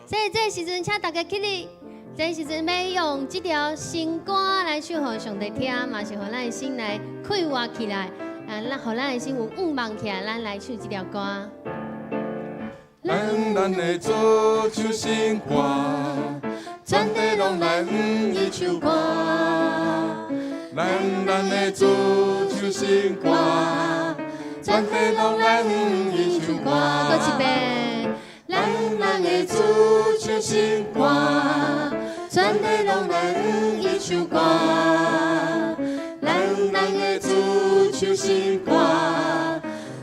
所以这个时阵，请大家起立。这个时阵要用这条新歌来唱给上帝听，嘛是让咱的心来快活起来，让咱的心有愿望起来，咱来唱这条歌。咱的主唱新歌，全地拢来与伊唱歌。咱的主唱新歌，全地拢来与伊唱歌。搁一遍。咱的主唱新歌，全地拢来与伊唱歌。咱的主唱新歌，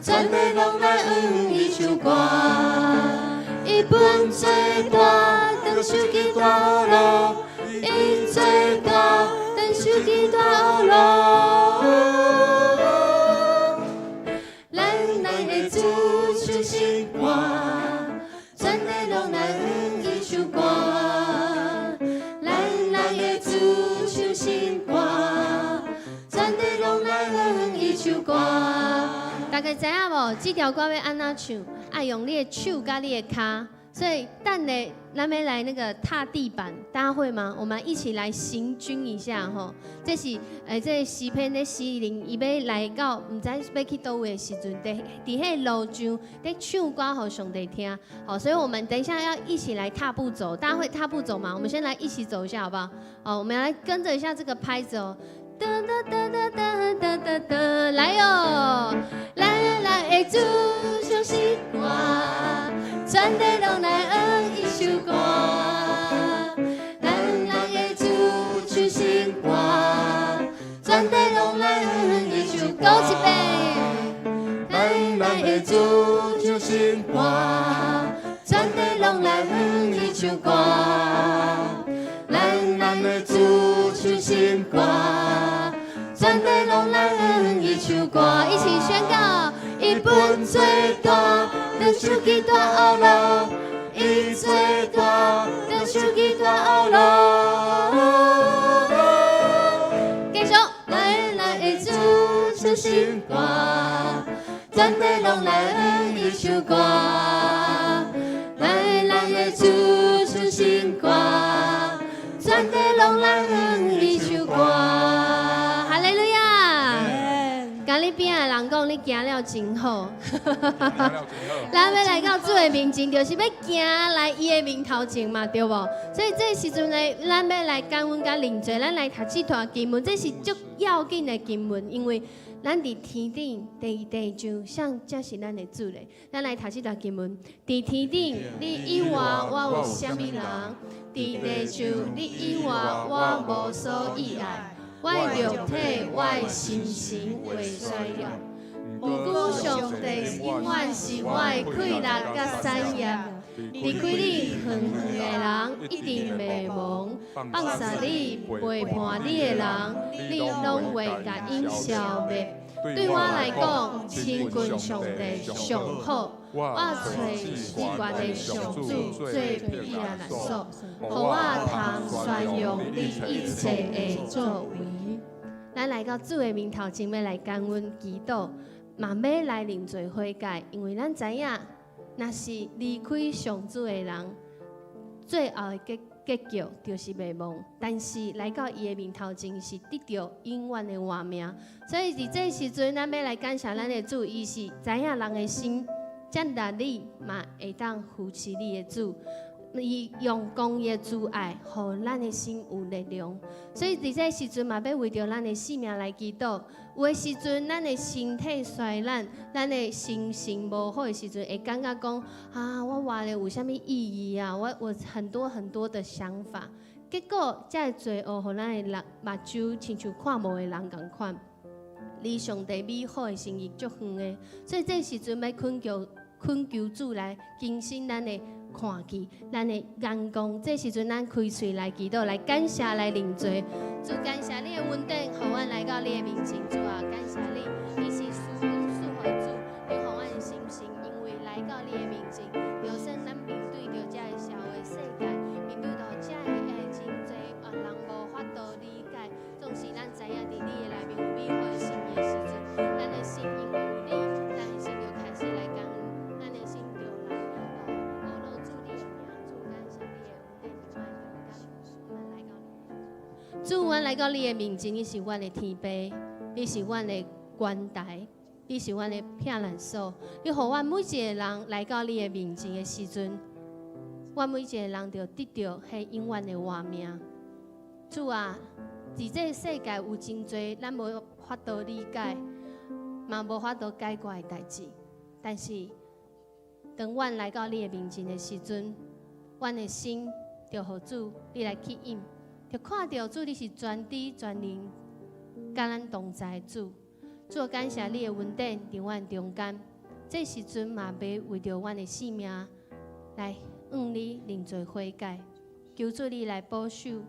全地拢来与伊唱歌。伊本最大，当手机大路，伊最大，当手机大路。咱的主唱新歌。全地拢来与伊唱歌，咱的主唱新歌，全地拢来与伊唱歌。大家知影无？这条歌要安怎唱？爱用你的手甲你的脚，所以等下咱要来那个踏地板，大家会吗？我们一起来行军一下吼。这是这诗篇的诗人，伊要来到唔知要去倒位的时阵，伫迄路上在唱歌给上帝听。好，所以我们等一下要一起来踏步走，大家会踏步走吗？我们先来一起走一下好不好？好，我们来跟着一下这个拍子哦。哒哒哒哒哒哒哒哒，来哟！来主唱新歌，全地拢来与伊唱歌。咱的主唱新歌，全地拢来与伊唱歌。高一遍。咱的主唱新歌，全地拢来与伊唱歌。咱的主唱新歌，全地拢来与伊唱歌。一起宣告。伊本最大，当手机大后路，伊最大，当手机大后路。继续。咱的主唱新歌，全地拢来与伊唱歌。咱的主唱新歌，全地拢来与伊唱歌。哈利路亚！甲你边的人讲，你行了真好。咱要来到主的面前，就是要行来伊的面头前嘛，对无？所以这时阵呢，咱要来感恩甲认罪，咱来读这段经文，这是足要紧的经文，因为咱伫天顶第一地上，像这是咱的主嘞。咱来读这段经文，伫天顶你以外，我有啥物人？伫地上你以外，我无所依赖。我的肉体，我的心神会衰弱。不过上帝永远是我的快乐甲产业。离开你远远的人一定袂忘，放下你背叛你的人，你拢会甲因消灭。对我来讲，亲近上帝上好。我找世界的上主最必然来说，互我通宣扬你一切的作为。咱来到主的面头前，要来感恩祈祷，嘛要来认罪悔改，因为咱知影，若是离开上主的人，最后的结局就是灭亡。但是来到伊的面头前，是得到永远的活命。所以伫这时阵，咱要来感谢咱的主，伊是知影人的心，接纳你嘛会当扶持你的主。伊用公义的主爱，互咱的心有力量。所以伫这时阵嘛，要为着咱的性命来祈祷。有的时阵，咱的身体衰烂，咱的心情无好的时阵，会感觉讲啊，我活了有啥物意义啊？我很多很多的想法。结果，这罪恶，互咱的人目睭亲像看无的人共款，离上帝美好的心意足远的。所以这时阵要恳求主来更新咱的看见，咱的眼光。这时阵咱开嘴来祈祷，来感谢，来认罪。主感谢你的恩典，互阮来到你的面前。主啊，感谢你，你是赐福的主，你互阮的心情，因为来到你的面前，就算咱面对着这个社会世界，面对着这个真侪人无法度理解，总是咱知影伫你的内面有美好的心意的时阵，咱的心因为有你，咱的心就开始来感恩，咱的心就来。主你的名，主感谢。主，阮来到你的面前，你是阮的天父，你是阮的关台，你是阮的避难所。你互阮每一个人来到你的面前的时阵，阮每一个人就得到迄永远的活命。主啊，伫这个世界有真多咱无法度理解，嘛无法度解决的代志，但是当阮来到你的面前的时阵，阮的心就互主你来吸引。就看到主，你是全知全能，甲咱同在主。主，感谢你的恩典伫阮中间。这时阵嘛，要为着阮的性命来向你认罪悔改，求主你来保守，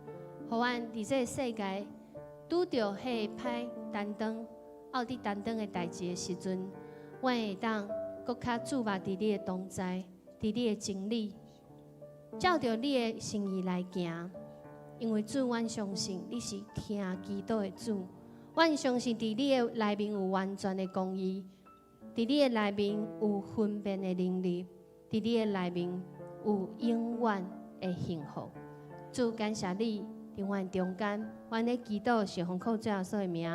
互阮伫这个世界拄着迄个歹担当、奥伫担当的代志的时阵，阮会当搁较注目伫你的同在，伫你的真理，照着你的心意来行。因为主，阮相信你是听祈祷的主，阮相信伫你的内面有完全的公义，伫你的内面有分辨的能力，伫你的内面有永远的幸福。主，感谢你伫阮中间，阮的祈祷是奉靠最后所的名，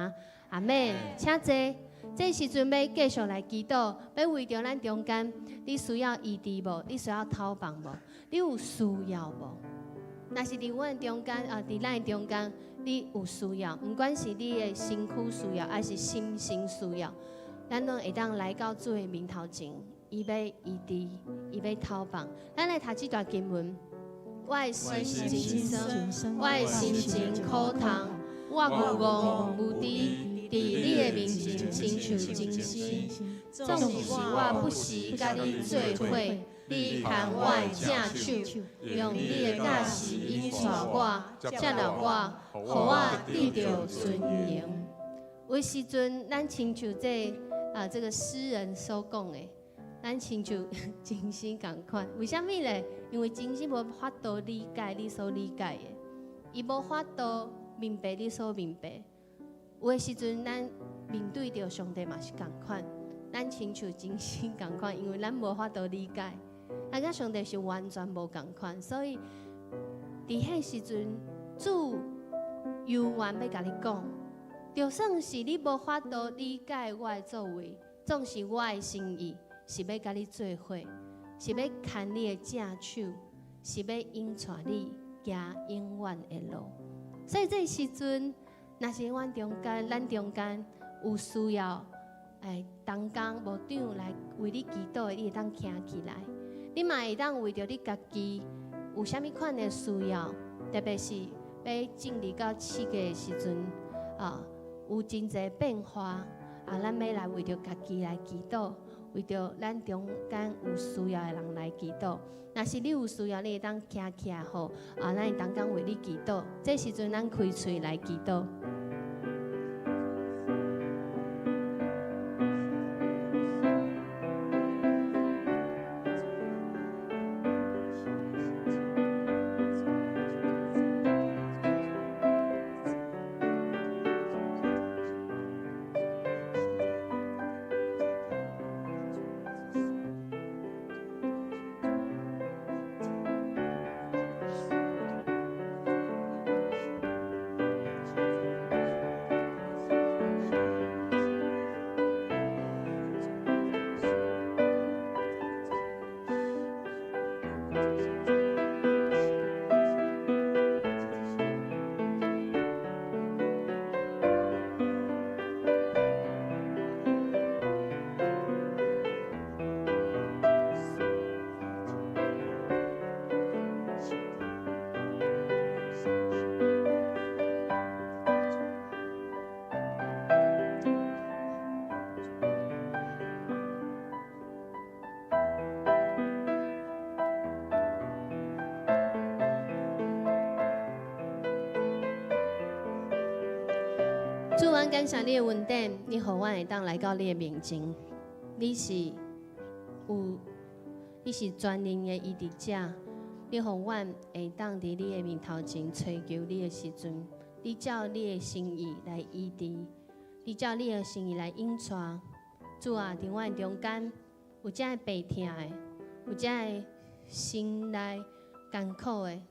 阿们。请坐。这时阵要继续来祈祷，要为着咱中间，你需要医治无？你需要讨帮无？你有需要无？若是伫阮中间伫咱中间，你有需要，不管是你的身躯需要，还是心身需要，咱拢会当来到主的面头前，伊要医治，伊要讨帮。咱来读这段经文：我的心真酸，我的心真苦痛，我有戆无知，伫你的面前亲像真死。纵是我不时甲你做伙。你牵我的正手，用你的教示引带我，接纳我，互我得到尊严。有时阵，咱亲像这个诗人所讲的，咱亲像真心共款。为什么呢？因为真心无法度理解你所理解的，伊无法度明白你所明白。有的时阵，咱面对着上帝嘛是共款，咱亲像真心共款，因为咱无法度理解。甲上帝是完全无共款，所以伫迄时阵，主犹原要甲你讲，就算是你无法度理解我的作为，总是我的心意是要甲你做伙，是要牵你的正手，是要引带你行永远的路。所以这时阵，若是咱中间有需要，同工无长来为你祈祷的，你会当站起来。你嘛会当为着你家己有啥物款的需要，特别是要进入到四界的时阵，有真侪变化，咱要来为着家己来祈祷，为着咱中间有需要的人来祈祷。若是你有需要，你会当站起来好，咱会同工为你祈祷。这时阵咱开嘴来祈祷。主，阮感谢你的恩典，你互阮会当来到你的面前。你是全能的医治者，你互阮会当伫你的面头前追求你的时阵，你照你的心意来医治，你照你的心意来引带。主啊，伫阮中间有遮个白痛的，有遮个心内艰苦的，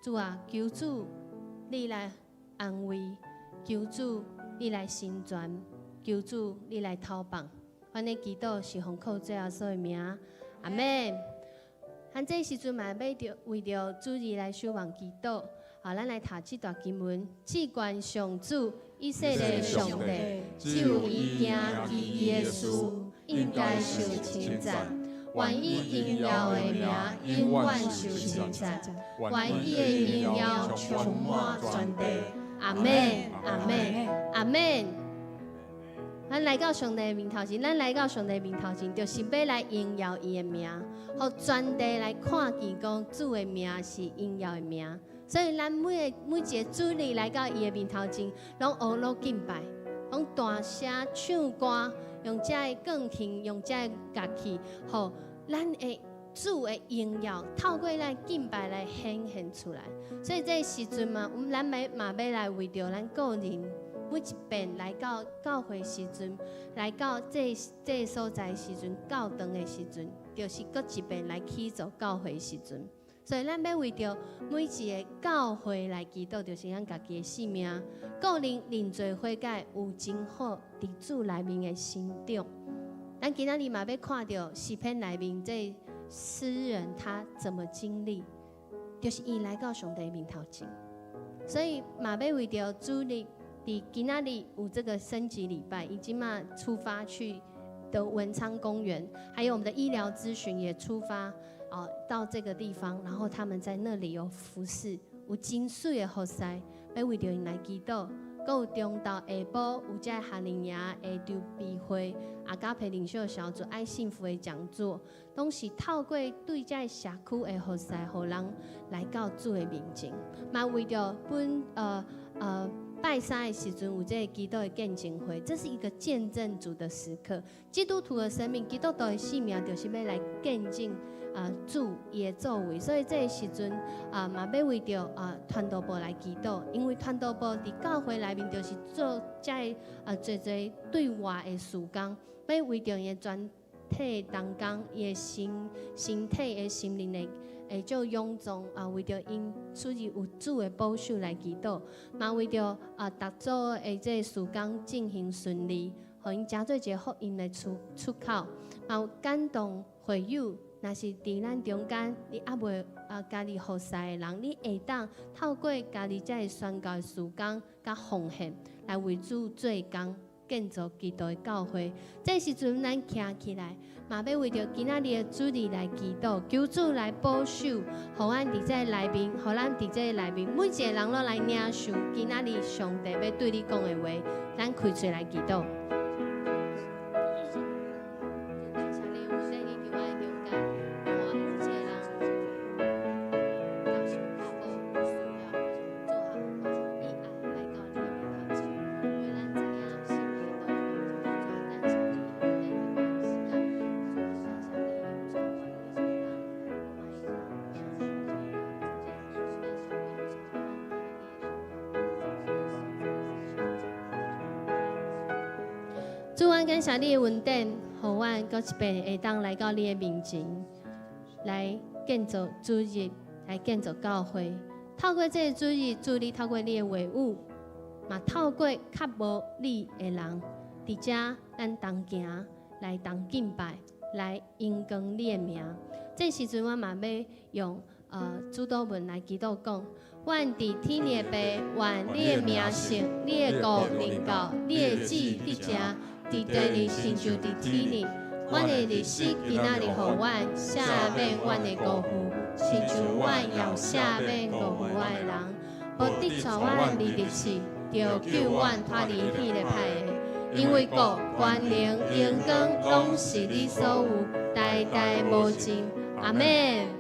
主啊，求主你来安慰，求主你来伸全，求主你来透放。阮的祈祷是奉靠最后所的名，阿门。咱这时阵嘛，要为着主日来守望祈祷。咱来读这段经文：至高上主，以色列上帝，只有伊行伊的事，应该受称赞。愿伊荣耀的名永远受称赞，愿伊的荣耀充满全地。阿门，阿门，阿门。咱来到上帝的面头前，就是要来荣耀伊的名，互全地来看见讲主的名是荣耀的名。所以咱每一个主日来到伊的面头前，拢学乐敬拜，拢大声唱歌，用这个钢琴，用这个乐器，互咱的主的荣耀透过咱敬拜来显现出来。所以这个时阵嘛，咱嘛要来为着咱个人。每一遍来到教会时阵，来到这个所在时阵，教堂的时阵，就是搁一遍来起造教会时阵。所以咱要为着每一个教会来祈祷，就是咱家己的性命，个人认罪悔改，有真好伫主内面的心中。咱今仔日嘛要看到诗篇内面这诗人他怎么经历，就是伊来到上帝面头前，所以嘛要为着主日。今仔日有这个升级礼拜，已经嘛出发去的文昌公园，还有我们的医疗咨询也出发到这个地方，然后他们在那里有服侍，有真水的服侍，要为着因来祈祷。还有中昼下晡有这夏令营的筹备会，阿加培领袖小组爱幸福的讲座，拢是透过对这社区的服侍，互人来到主的面前，嘛为着本拜三的时阵有这个基督的见证会，这是一个见证主的时刻。基督徒的生命，基督徒的性命，就是要来见证主伊的作为。所以这个时阵嘛要为着传道部来祈祷，因为传道部伫教会内面就是做这侪对外的事工，要为着伊的全体同工，伊的身体的心灵的。会做勇壮为着因属于有主的保守来祈祷，嘛为着逐组的这事工进行顺利，互因诚做一个福音的出口，嘛感动会友。若是伫咱中间，你还未家己服侍的人，你会当透过家己这宣教的事工甲奉献，来为主做工，建造基督的教会。这时阵咱站起来。嘛要为着今仔日的主日来祈祷，求主来保守，互咱伫这内面，互咱伫这内面，每一个人都来领受今仔日上帝要对你讲的话，咱开嘴来祈祷。主，阮感谢你的恩典，互阮搁一遍会当来到你的面前，来建造主日，来建造教会。透过这个主日，主你透过你的话语，嘛透过较无你的人，伫遮咱同行，来同敬拜，来荣光你的名。这时阵，我嘛要用主祷文来祈祷讲。愿伫天的爸，愿你的名圣，你的国临到，你的旨伫遮，伫地里亲像伫天里。阮的日子今仔日互阮赦免阮的过负，亲像阮也赦免过负阮的人。无得罪阮的日子，就救阮脱离迄个歹的。因为国、权能、荣光，拢是你所有，代代无尽。阿门。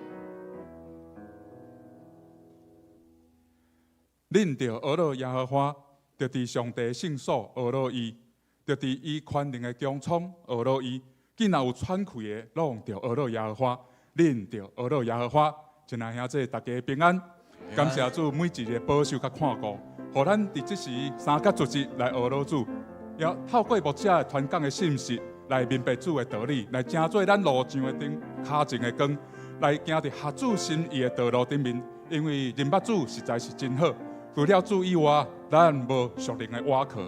恁着学乐耶和华，着伫上帝圣所学乐伊，着伫伊权能的穹苍学乐伊。囡仔有喘气的，拢着学乐耶和华。恁着学乐耶和华，真爱兄弟大家平安。感谢主每一个保守甲看顾，互咱伫即时三甲主日来学乐主，也透过牧者传讲的信息来明白主的道理，来正做咱路上的灯、脚前的光，来行伫合主心意的道路顶面。因为认捌主实在是真好。除了主以外，咱无属灵的瓦壳，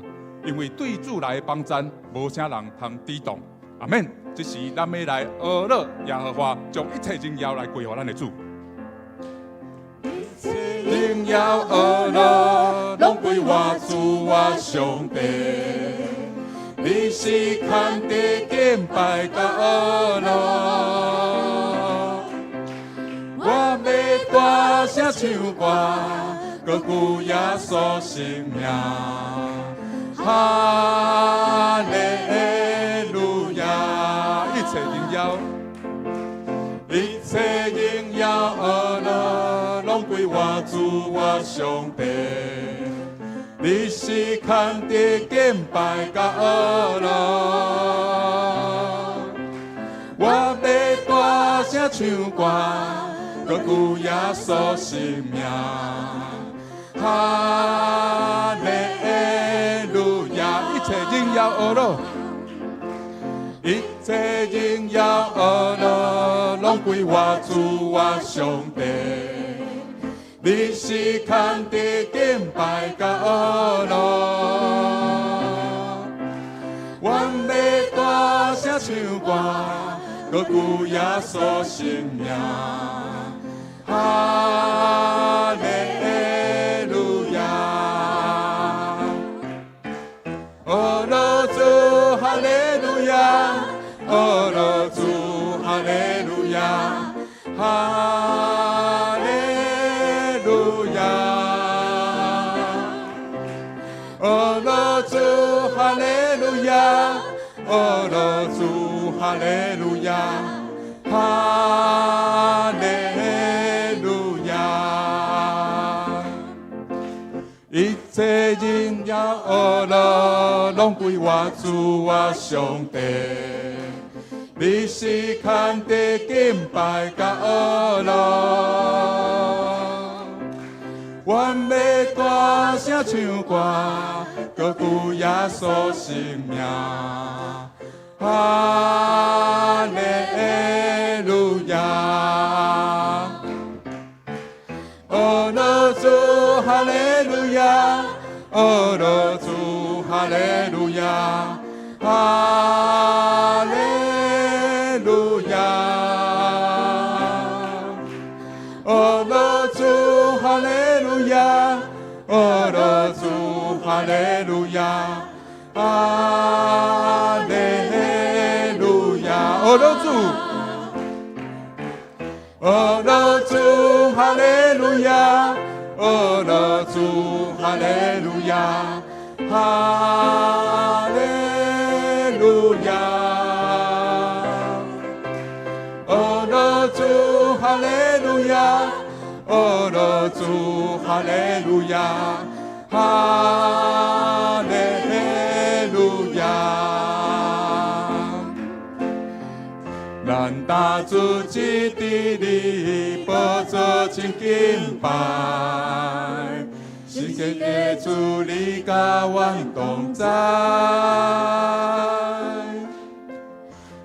因为对主来的帮赞，无啥人通抵挡。阿免。这时，咱要来学乐耶和华，将一切荣耀来归给咱的主。荣耀学乐，拢归我主我上帝。你是看地敬拜甲学乐，我要大声唱歌，高举耶稣生命。哈利路亚！一切荣耀，一切荣耀学乐，拢归我主我上帝。你是看地敬拜甲学乐，我要大声唱歌，高举耶稣生命。哈利路亚！一切荣耀学乐，一切荣耀学乐，拢归我主我上帝。你是看地敬拜甲学乐，我要大声唱歌，高举耶稣生命。哈利路亚，哦罗主哈利路亚，哦罗主哈利路亚，哈利路亚，哦罗主哈利路亚，哦罗主哈利路亚，哈利。一切荣耀学乐，拢归我主我上帝。你是看地敬拜甲学乐，我要大声唱歌，高举耶稣生命。哈利路亚！哦罗主哈利路亚，哦罗主哈利路亚，哈利路亚，哦罗主哈利路亚，哦罗主哈利路亚，哈利路亚，哦罗主。哦罗主哈利路亚，哦罗主哈利路亚，哈利路亚，哦罗主哈利路亚，哦罗主哈利路亚，哈利路亚。咱大主一直你宝座前敬拜，世界的主你甲阮同在，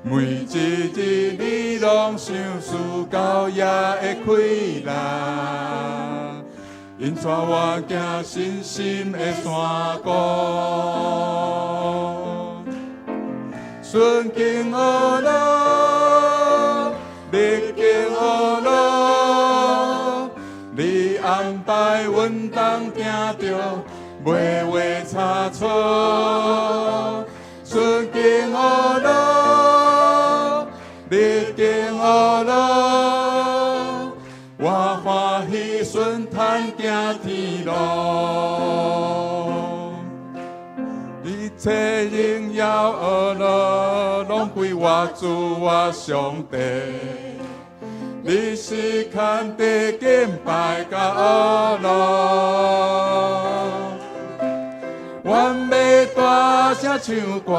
每一日你拢想事到夜的快乐，引带我行信心的山谷，顺境学乐，逆境学乐，你安排阮当行着袂话差错，顺境学乐，逆境学乐，我欢喜顺坦行天路。一切荣耀学乐，拢归我主我上帝。你是看地敬拜甲学乐，阮要大声唱歌，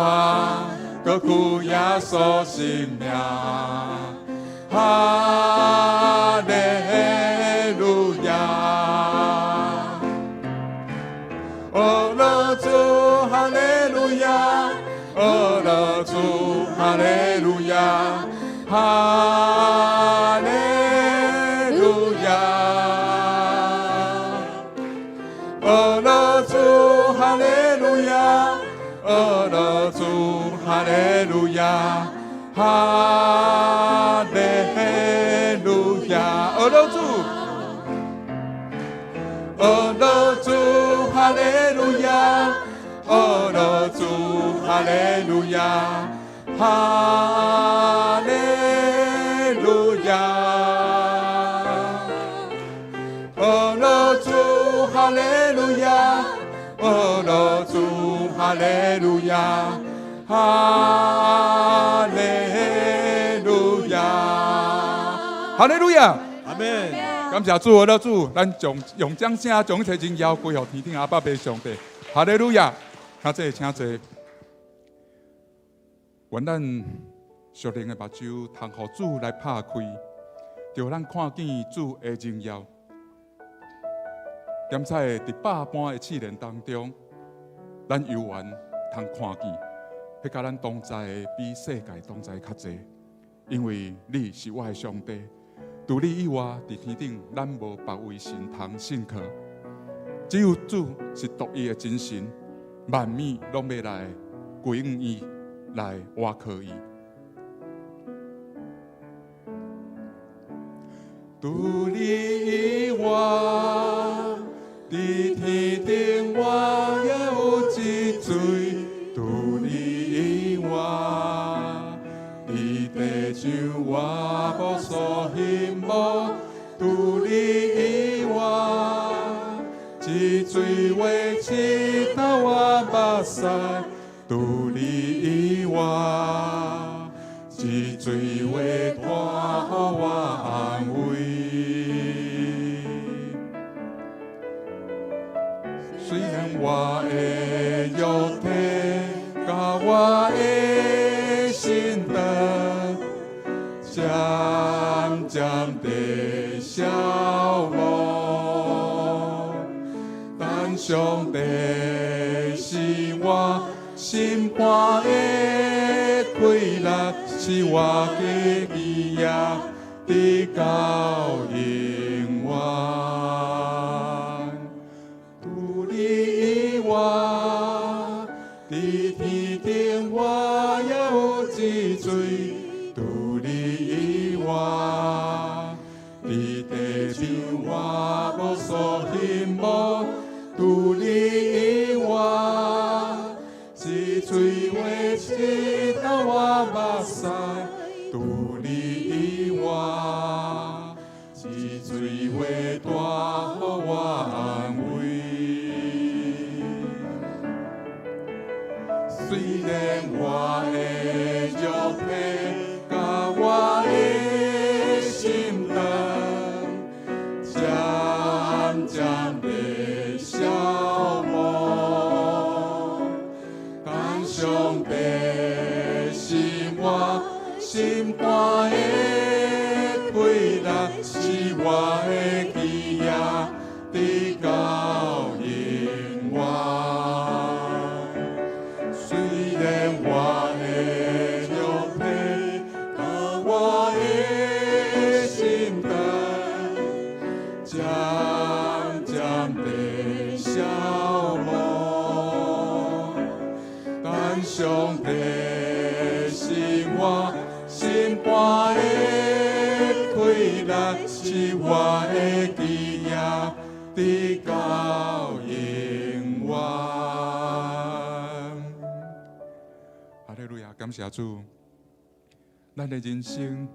高举耶稣生命。哈利路亚，哦罗主哈利路亚，哦罗主哈利路亚，哈利路亚，阿罗主，哈利路亚，哈利路亚，阿罗主，阿罗主，哈利路亚，阿罗主，哈利路亚，哈利路亚，阿罗主，哈利路亚，阿罗主，哈利路亚，哈利路亚，哈利路亚，阿门。感谢主，阿主，咱用掌声将这荣耀归予天顶阿爸爸上帝，哈利路亚。请坐。愿咱属灵的目睭，通互主来拍开，就咱看见主的荣耀。点在伫百般的试炼当中，咱犹原通看见，迄甲咱同在的比世界同在较济，因为你是我的上帝。除你以外，伫天顶咱无别位神通信靠，只有主是独一的真神，万物拢要来归于伊，来倚靠伊。除你以外，伫天顶我也有一罪；除你以外，伫地上我无所羡慕；除你以外，一罪话刺透我目屎；除你以外，一罪话带予我安慰。虽然我的肉体甲我的心肠渐渐地消磨，但上帝是我心肝的快乐，是我的基业的到永远。伫天顶我也有一罪，除你以外，伫地上我无所羡慕，除你以外，一罪话刺透我目屎，除你以外，一罪话带予我安慰。虽然我的肉体甲我的心肠渐渐地消磨，但上帝是我心肝的快乐，是我的基业的到永远。我的肉体甲我的心肠渐渐地消磨，但上帝是我心肝的快乐，是我的基业的到永远。感谢主，咱的人生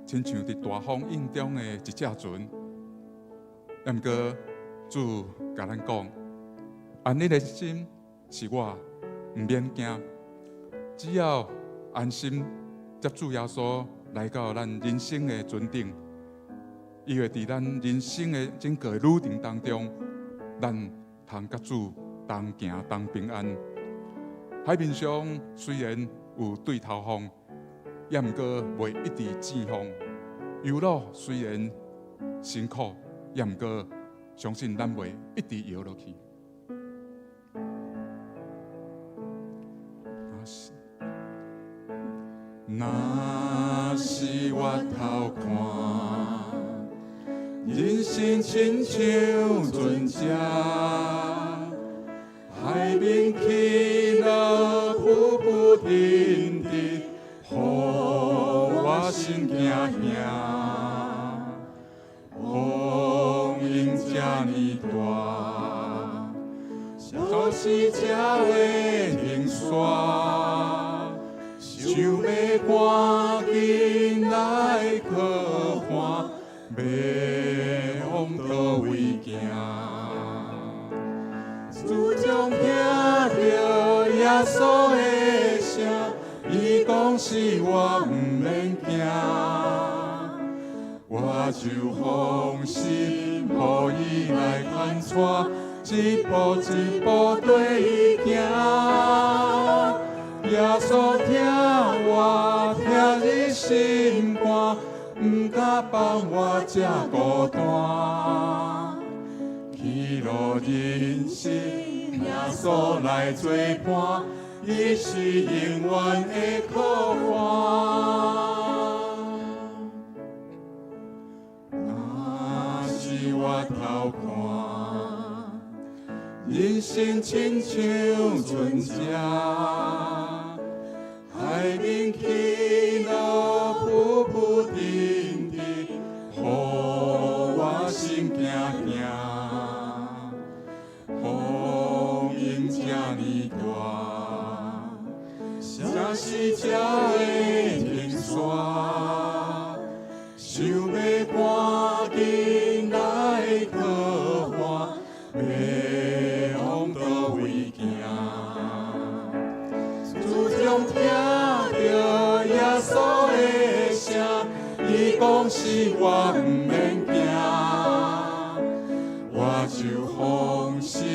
亲像伫大风影中的一只船，但毋过主甲咱讲，安尼的心是我，毋免惊，只要安心接主耶稣来到咱人生的船顶，伊会伫咱人生的整个旅程当中，咱通甲主同行同平安。海面上虽然有对头风，也毋过袂一直正风；游路虽然辛苦，也毋过相信咱袂一直摇落去。若是我头看，人生亲像船只，海面起浪。天地，予我心惊惊。风影这呢大，就是这会停煞，想要赶紧来可看，要往倒位行？自从听到耶稣的声，伊讲是我毋免惊，我就放心，予伊来牵带，一步一步跟伊行。耶稣听我，听你心肝，毋敢放我这孤单。去路人生，耶稣来作伴，伊是永远的靠岸。若是我偷看，人生亲像船只，海面起落浮浮沉沉，予我心惊惊。风影这呢大，啥时才会停煞？想要赶紧来可看，要往倒位行？自从听到耶稣的声，伊讲是我毋免惊，我就放心，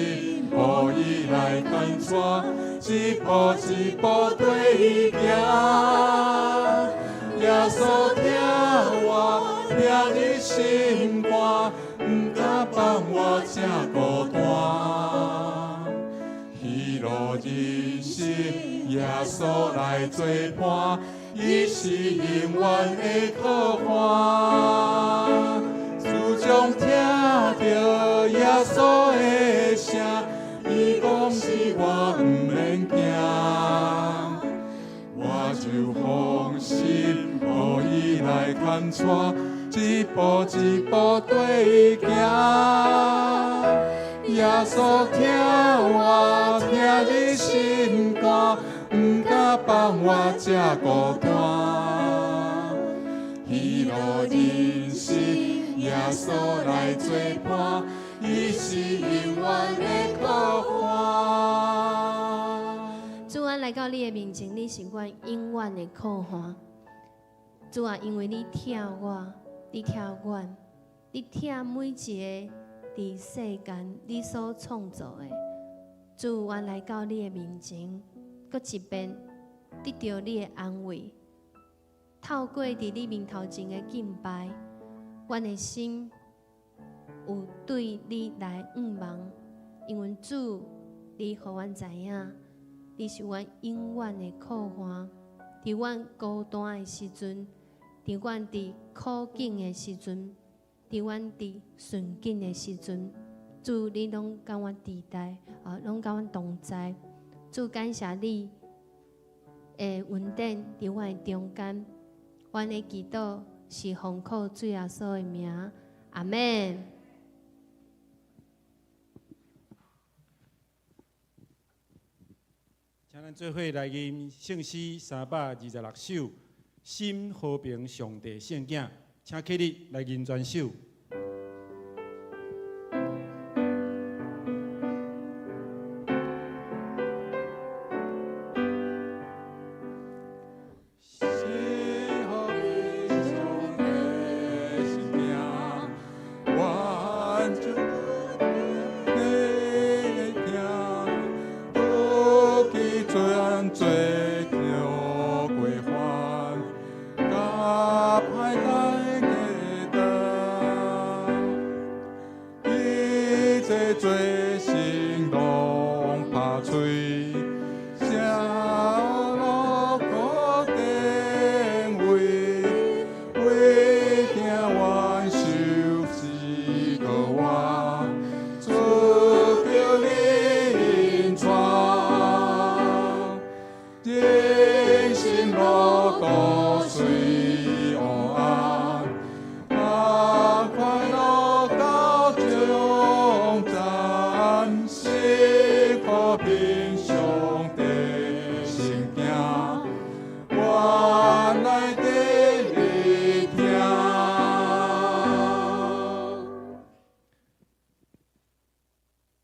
予伊来牵带，一步一步跟伊行。耶稣听我，听你心肝，毋敢放我这孤单。喜乐人生，耶稣来作伴，伊是永远的靠岸。自从听到耶稣的声，伊讲是我毋免惊，我就放心，予伊来牵带，一步一步跟伊行。耶稣听我，听你心肝，毋敢放我这孤单。喜乐人生，耶稣来作伴，伊是永远的靠岸。主啊，来到你的面前，你是阮永远的靠岸。主啊，因为你疼我，你疼阮，你疼每一个伫世间你所创造的。主，我来到你的面前，搁一遍得到你的安慰。透过伫你面头前的敬拜，阮的心有对你来仰望，因为主，你予阮知影，你是阮永远的靠岸。伫阮孤单的时阵，伫阮伫苦境的时阵，伫阮伫顺境的时阵，主你拢甲阮伫代，拢甲阮同在。主感谢你的恩典伫阮的中间。阮的祈祷是奉靠主耶稣的名，阿门。请咱做伙来吟圣诗326首《心和平上帝圣境》，请起立来吟全首。耶。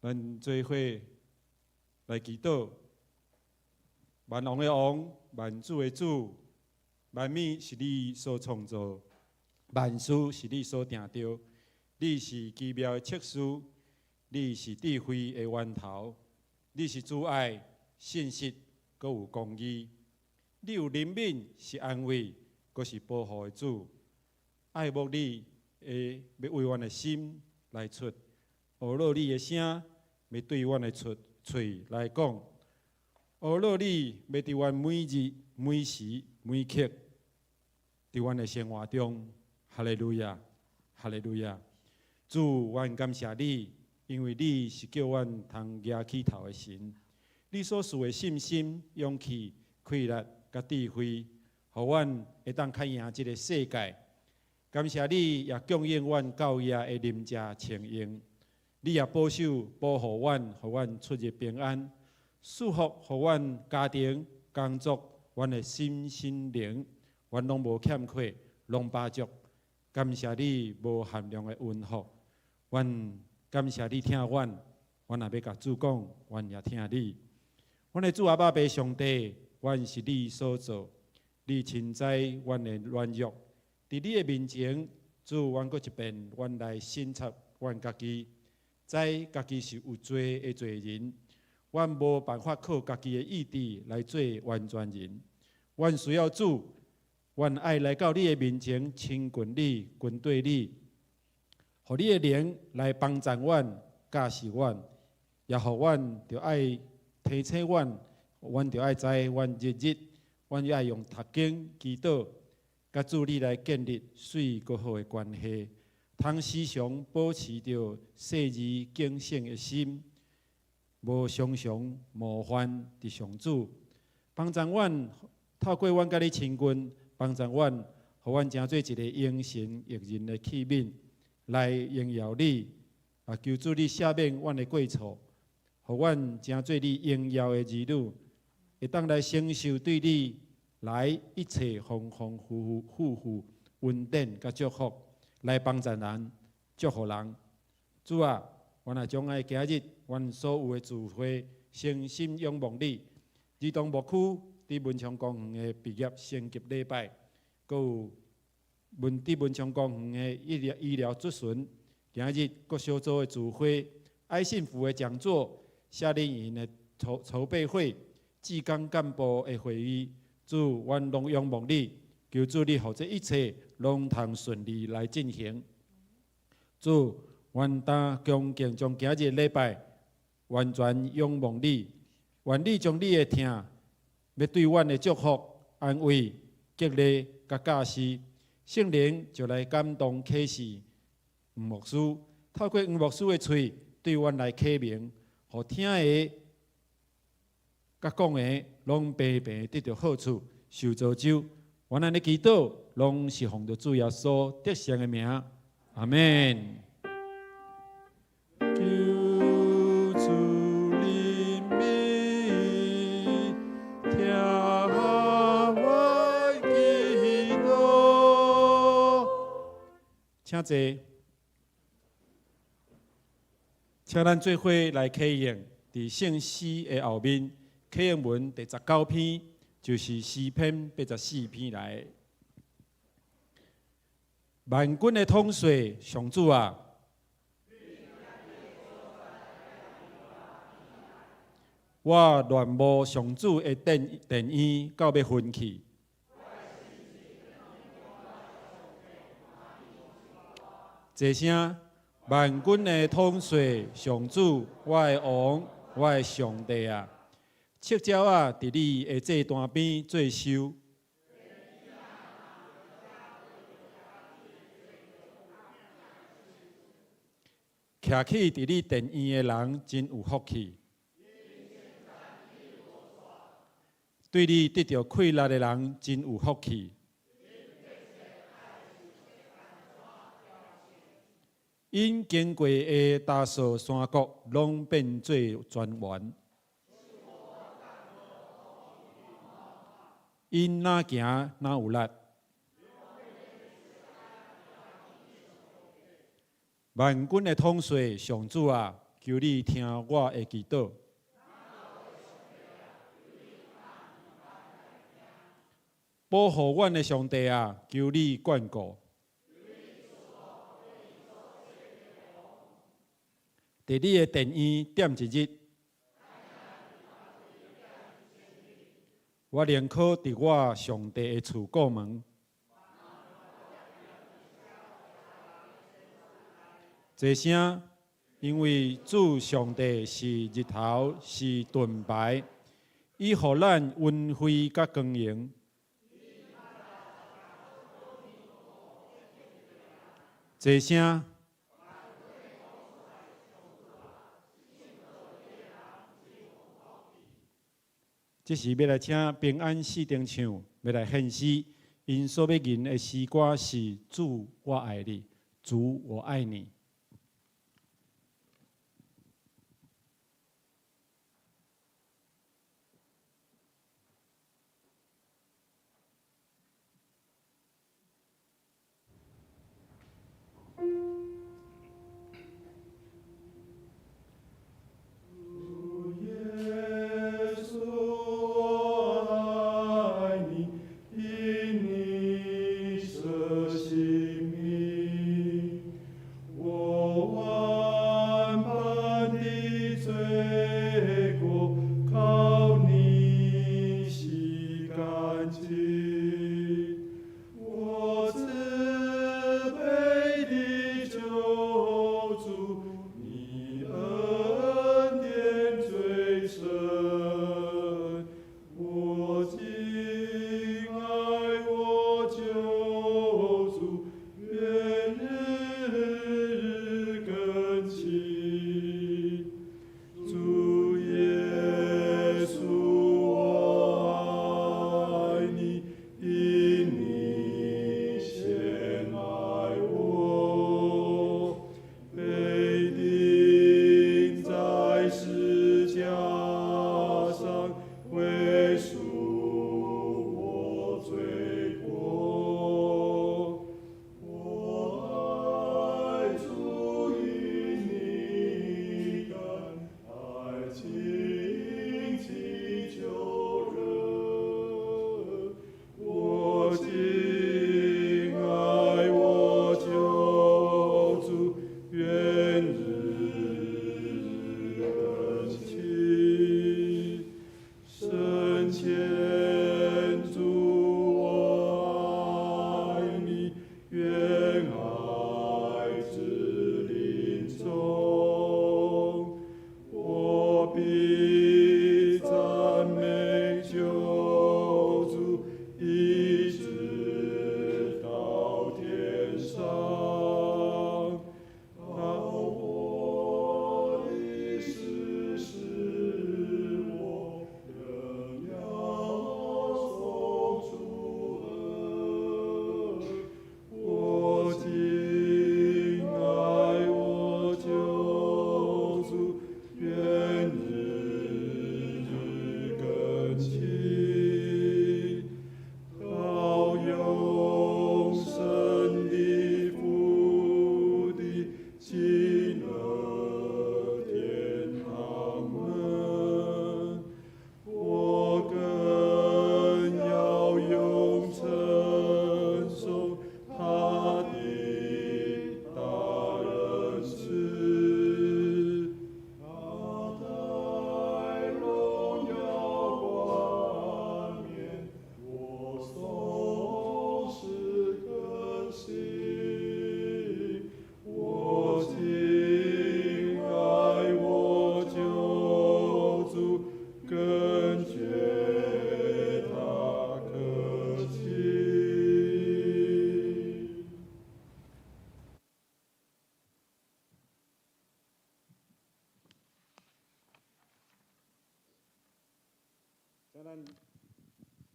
咱做伙来祈祷。万王的王，万主的主，万物是你所创造，万事是你所定着。你是奇妙的测试，你是智慧的源头，你是主爱、信实，阁有公义。你有怜悯，是安慰，阁是保护的主。爱慕你的要为阮的心来出，学乐你的声，要对阮的嘴来讲。学乐你要伫阮每日、每时、每刻，伫阮的生活中，哈利路亚，哈利路亚。主，阮感谢你，因为你是叫阮通举起头的神。你所赐的信心、勇气、气力、甲智慧，互阮会当较赢这个世界。感谢你，也供应阮昼夜的啉食穿用。你也保守、保护阮，互阮出入平安。祝福互阮家庭、工作、阮的心灵，阮拢无欠缺，拢饱足。感谢你无限量的恩福。阮感谢你听阮，阮也要甲主讲，阮也听你。阮的主阿爸爸上帝，阮是你所造，你亲知阮的软弱，伫你的面前，主，阮搁一遍，阮来审察阮家己，知家己是有罪的罪人，阮无办法靠家己的意志来做完全人，阮需要主，阮爱来到你的面前，亲近你，跟对你。互你的灵来帮助阮、教示阮，也互阮着爱提醒阮，阮着爱知阮日日，阮也爱用读经、祈祷，甲主你来建立水搁好的关系，通时常保持着细腻警醒的心，无常常冒犯伫上主，帮助阮透过阮甲你亲近，帮助阮，互阮成做一个英雄益人的器皿。来荣耀你，求主你赦免阮的过错，互阮成做你荣耀的儿女，会当来承受对你来一切丰丰富富恩典甲祝福，来帮助人、祝福人。主啊，阮也将爱今日阮所有的聚会，诚心仰望你。儿童牧区伫文昌公园的毕业升级礼拜，阁有文昌公园的医疗咨询，今日各小组的聚会，爱幸福的讲座，夏令营的筹备会，志工干部的会议，主，阮拢仰望你，求主你互这一切拢通顺利来进行。主，阮当恭敬将今日的礼拜完全仰望你，愿你将你的听，要对阮的祝福、安慰、激励甲教示。圣灵就来感动启示黄牧师，透过黄牧师的嘴对阮来启明，互听的甲讲的拢平平得到好处，受造就。阮安尼祈祷，拢是奉着主耶稣得胜的名，阿门。请坐，请咱做伙来启应，伫圣诗的后面，启应文第19篇，就是诗篇84篇来。万军的统帅上主啊，我恋慕上主的殿院，到要昏去。这声，万军的统帅上主，我的王，我的上帝啊！赤鸟啊，伫你的祭坛边做收。徛起伫你殿院的人真有福气，对你得到快乐的人真有福气。因经过的大数山谷，拢变做泉源。因哪行哪有力。万军的统帅上主啊，求你听我的祈祷。保护阮的上帝啊，求你眷顾。伫你的殿院点一日，我宁可伫我上帝的厝过门。一声，因为主上帝是日头，是盾牌，伊予咱温辉甲光荣。一声。这是要来请平安四重唱，要来献诗。因所要吟的诗歌是《主我爱你》，主我爱你。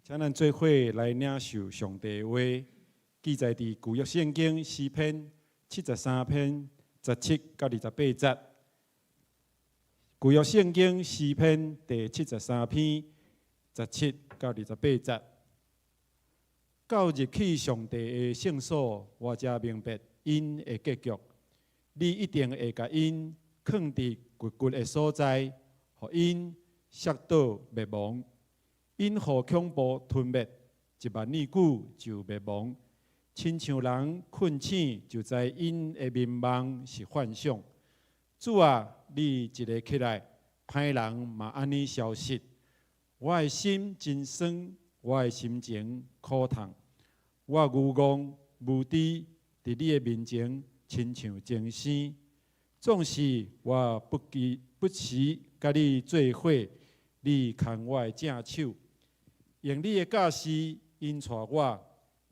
请咱做伙来领受上帝的话，记载伫旧约圣经诗篇73篇17到28节。旧约圣经诗篇第73篇17到28节。到日起上帝的圣所，我才明白因的结局。你一定会甲因囥伫掘掘的所在，互因摔倒灭亡。因互恐怖吞灭，10000年久就灭亡。亲像人困醒，就知因的面貌是幻想。主啊，你一个起来，歹人嘛安尼消失。我的心真酸，我的心情苦痛。我愚妄无知，伫你的面前，亲像精生。总是我不时甲你做伙，你牵我的正手，用你的教示引带我，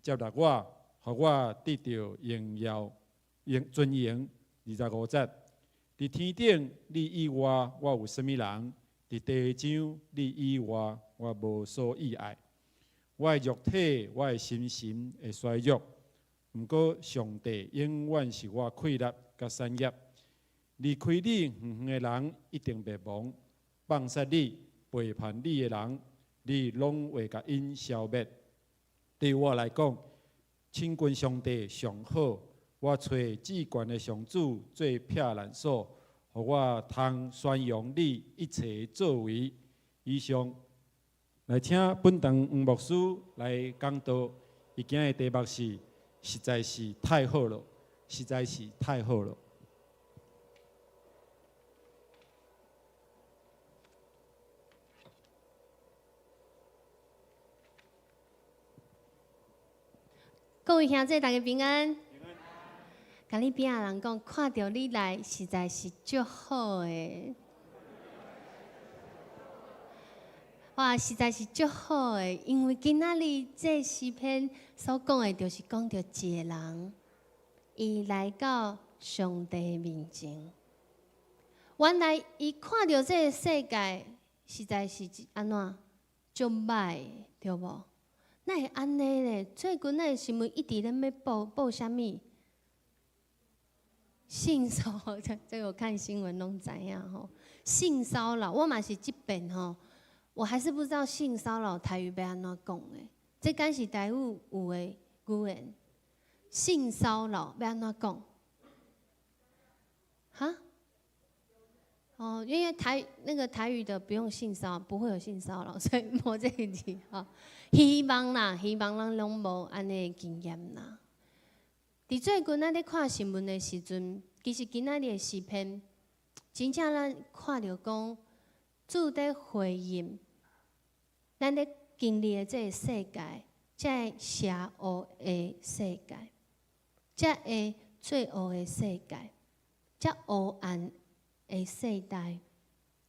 接纳我，互我得到荣耀、尊严。25节，伫天顶你以外，我有甚物人？伫地上你以外，我无所意爱。我的肉体，我的心神会衰弱，毋过上帝永远是我溃力甲产业。离开你远远的人一定灭亡，放杀你、背叛你的人，你拢会甲因消灭。对我来讲，亲近上帝上好。我找至高的上主做避难所，互我通宣扬你一切作为。以上，来请本堂黄牧师来讲道。伊今日的题目是：实在是太好了，实在是太好了。各位兄弟，大家平安。甲你边仔人讲，看到你来，实在是足好诶！哇，实在是足好诶！因为今仔日这诗篇所讲诶，就是讲到一个人，伊来到上帝面前。原来伊看到这个世界，实在是安怎足歹，对无？哪会安尼咧？最近那新闻一直咧要报啥物？性骚扰，这个我看新闻拢知影吼。性骚扰，我嘛是这边吼，我还是不知道性骚扰台语要安怎讲诶。这敢是台语有诶语言？性骚扰要安怎讲？哈？哦，因为台语的不用性骚扰，不会有性骚扰，所以无这个字哈。希望咱拢无安尼的经验啦。伫最近咱咧看新闻的时阵，其实今仔日的视频，真正咱看到讲，主在回应咱咧经历的这个世界，这邪恶的世界，这个罪恶的世界，这黑暗的世代，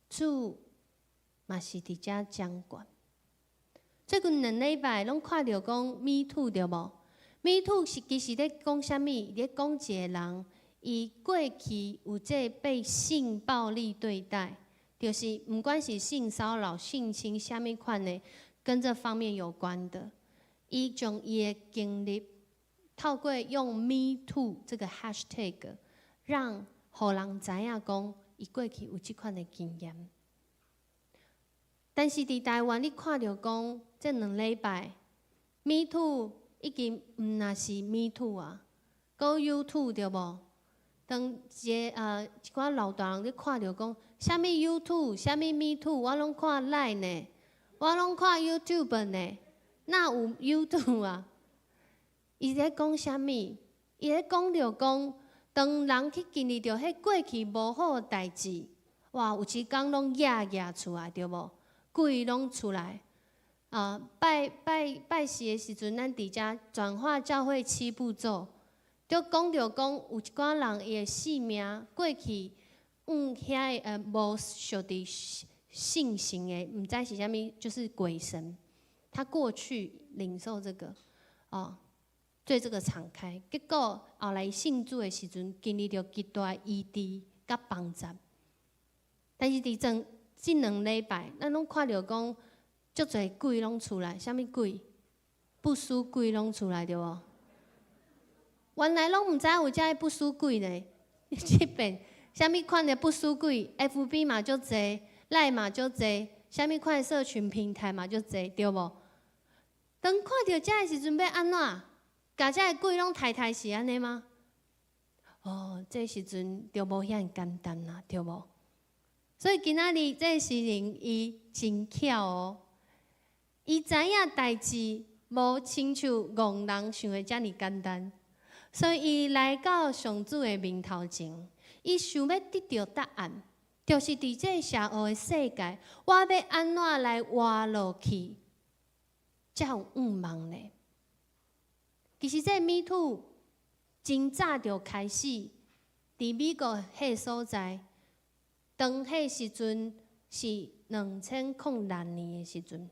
主嘛是伫遮掌管。最近2礼拜拢看到讲 Me Too 对无 ？Me Too 是其实咧讲啥物？咧讲一个人，伊过去有这被性暴力对待，就是不管是性骚扰、性侵啥物款的，跟这方面有关的，伊将伊的经历透过用 Me Too 这个 hashtag， 让互人知影讲，伊过去有即款的经验。但是伫台湾，你看到讲，这2礼拜 Me Too 已经毋那是 Me Too 啊 ，Go You Too 对无？当一寡老大人你看到讲，啥物 You Too， 啥物 Me Too， 我拢看 Line 呢，我拢看 YouTube 呢，哪有 You Too 啊？伊咧讲啥物？伊咧讲着讲，当人去经历着迄过去无好的代志，哇，有一天拢野出来，对无？鬼拢出来，拜时的时阵，咱伫遮转化教会7步骤，就讲着讲有一寡人伊的性命过去，遐个无属伫性行的，毋知是啥物，就是鬼神，他过去领受这个，对这个敞开，结果后来信主的时阵，经历着极大医治甲帮助，但是伫这2礼拜，咱拢看到讲，足侪鬼拢出来，啥物鬼？不输鬼拢出来对无？原来拢毋知有遮不输鬼呢。即边啥物款的不输鬼 ？FB 嘛足侪，Line 嘛足侪，啥物款的社群平台嘛足侪，对无？当看到遮的时阵，要安怎？甲遮的鬼拢太是安尼吗？这时阵就无遐简单啦，对无？所以今仔日这诗人伊真巧哦，伊知影代志无亲像戆人想的遮尔简单，所以伊来到上主的面头前，伊想要得到答案，就是伫这社会的世界，我要安怎来活落去，才有望呢？其实这 Me Too 真早就开始，伫美国迄所在。当迄时阵是2006年的时阵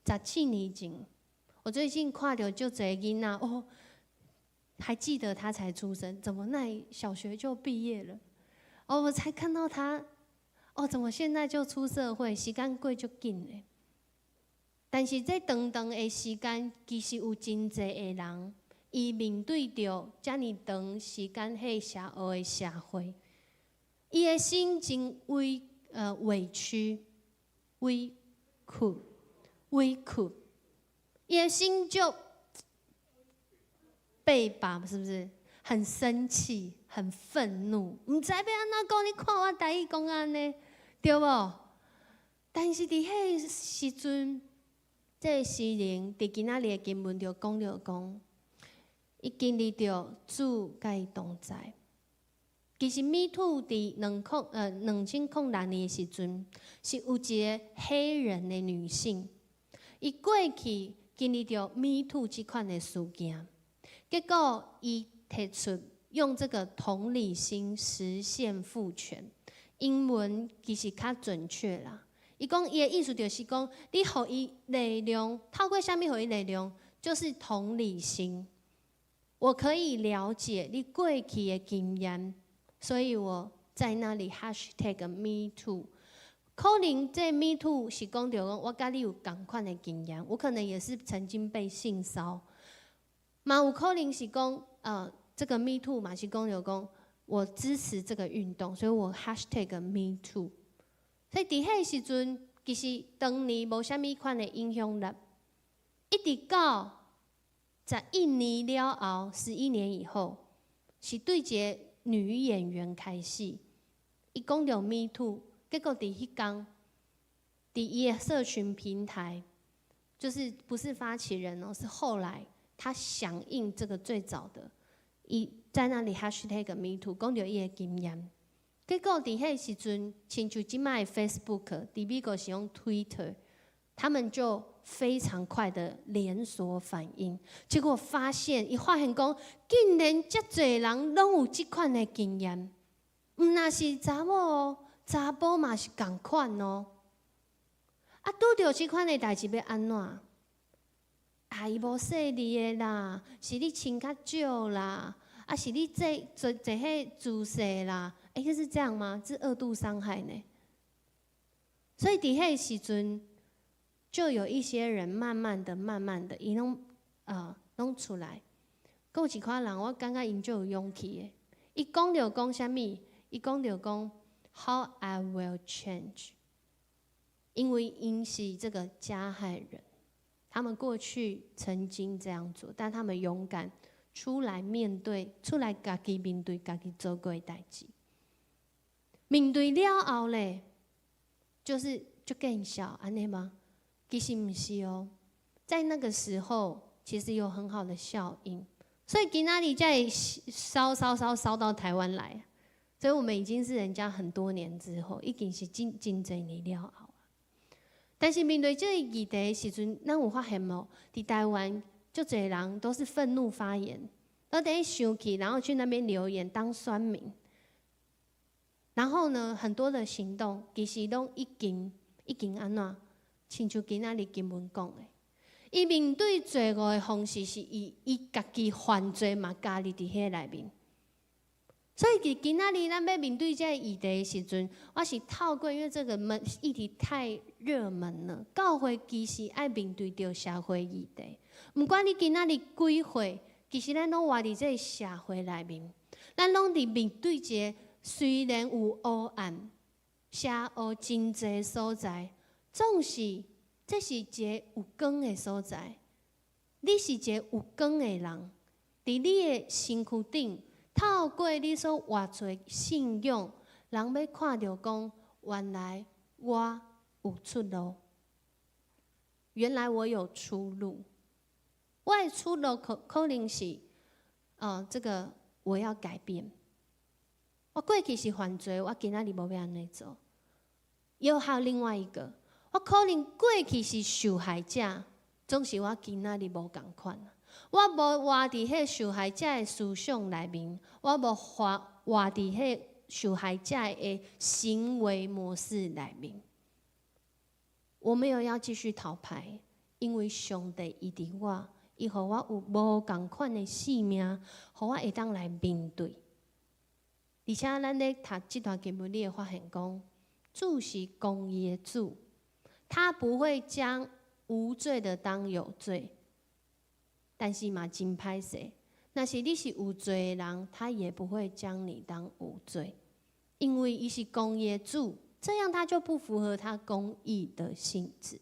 ，17年前，我最近看到就侪囡仔还记得他才出生，怎么那小学就毕业了？我才看到他，怎么现在就出社会？时间过足紧嘞。但是这长长的时间，其实有真侪的人，伊面对着遮尔长时间迄社会的社会。伊的心真委屈、委屈，伊的心就被拔，是不是？很生气，很愤怒，唔知要安怎讲？你看我台语讲安尼，对无？但是伫迄时阵，这诗人伫今仔日的经文就讲着讲，伊经历着主甲伊同在。其实 Me Too 伫2006年的时阵，是有一个黑人的女性，伊过去经历着 Me Too 这款的事件，结果伊提出用这个同理心实现父权。英文其实较准确啦，伊讲伊的意思就是讲，你互伊力量，透过啥物互伊力量，就是同理心。我可以了解你过去的经验。所以我在那里 #MeToo， 可能这 Me Too 是讲着讲我甲你有同款的经验，我可能也是曾经被性骚，嘛有可能是讲这个 Me Too 嘛是讲着讲我支持这个运动，所以我 #MeToo。所以伫迄时阵，其实当年无啥物款的影响力，一直到11年了后，11年以后，是对一个女演员开戏，伊讲到 Me Too， 结果伫迄天，伫伊的社群平台，就是不是发起人是后来他响应这个最早的，伊在那里 #Me Too 讲到伊的经验，结果伫迄时阵，亲像即摆 Facebook， 伫美国是用 Twitter， 他们就非常快的连锁反应，结果发现讲，竟然遮侪人拢有即款的经验，毋那是查某查甫嘛是共款哦。拄着即款的代志要安怎？伊无说你的啦，是你穿较少啦，是你坐迄姿势啦，是这样吗？是2度伤害呢。所以伫迄时阵。就有一些人慢慢的，伊拢出来。有一款人，我感觉因就有勇气的。伊讲着讲啥物？伊讲着讲 How I will change， 因为因是这个加害人，他们过去曾经这样做，但他们勇敢出来面对，家己面对家己做过的代志。面对了后咧，就更小安尼吗？其实不是哦，在那个时候，其实有很好的效应，所以今仔日才会烧到台湾来，所以我们已经是人家很多年之后，已经是真侪年了后。但是面对这个议题的时阵，咱有发现无？伫台湾，足侪人都是愤怒发言，而等于生气，然后去那边留言当酸民，然后呢，很多的行动其实拢已经安怎？亲像今仔日经文讲的，伊面对罪恶的方式是伊家己犯罪嘛，加入伫迄内面。所以今仔日咱要面对这个议题的时阵，我是透过因为这个议题太热门了，教会其实爱面对着社会议题。毋管你今仔日几岁，其实咱拢活伫这个社会内面，咱拢伫面对一个虽然有黑暗、邪恶真济所在。总是，这是一个有光的所在。你是一个有光的人，伫你的身躯顶，透过你所活出的信仰，人要看到讲，原来我有出路，原来我有出路。我的出路可能是，这个我要改变。我过去是犯罪，我今仔日无要安尼做。又还有另外一个，我可能过去是受害者，总是我今仔日无共款。我无活伫迄受害者的思想内面，我无活伫迄受害者的行为模式内面。我没有要继续逃牌，因为上帝伊伫我，伊互我有无共款的性命，互我会当来面对。而且咱咧读这段经文，你会发现讲，主是公义的主，他不会将无罪的当有罪。但是嘛，真歹势，若是你是有罪的人，他也不会将你当无罪，因为伊是公义的主，这样他就不符合他公义的性质。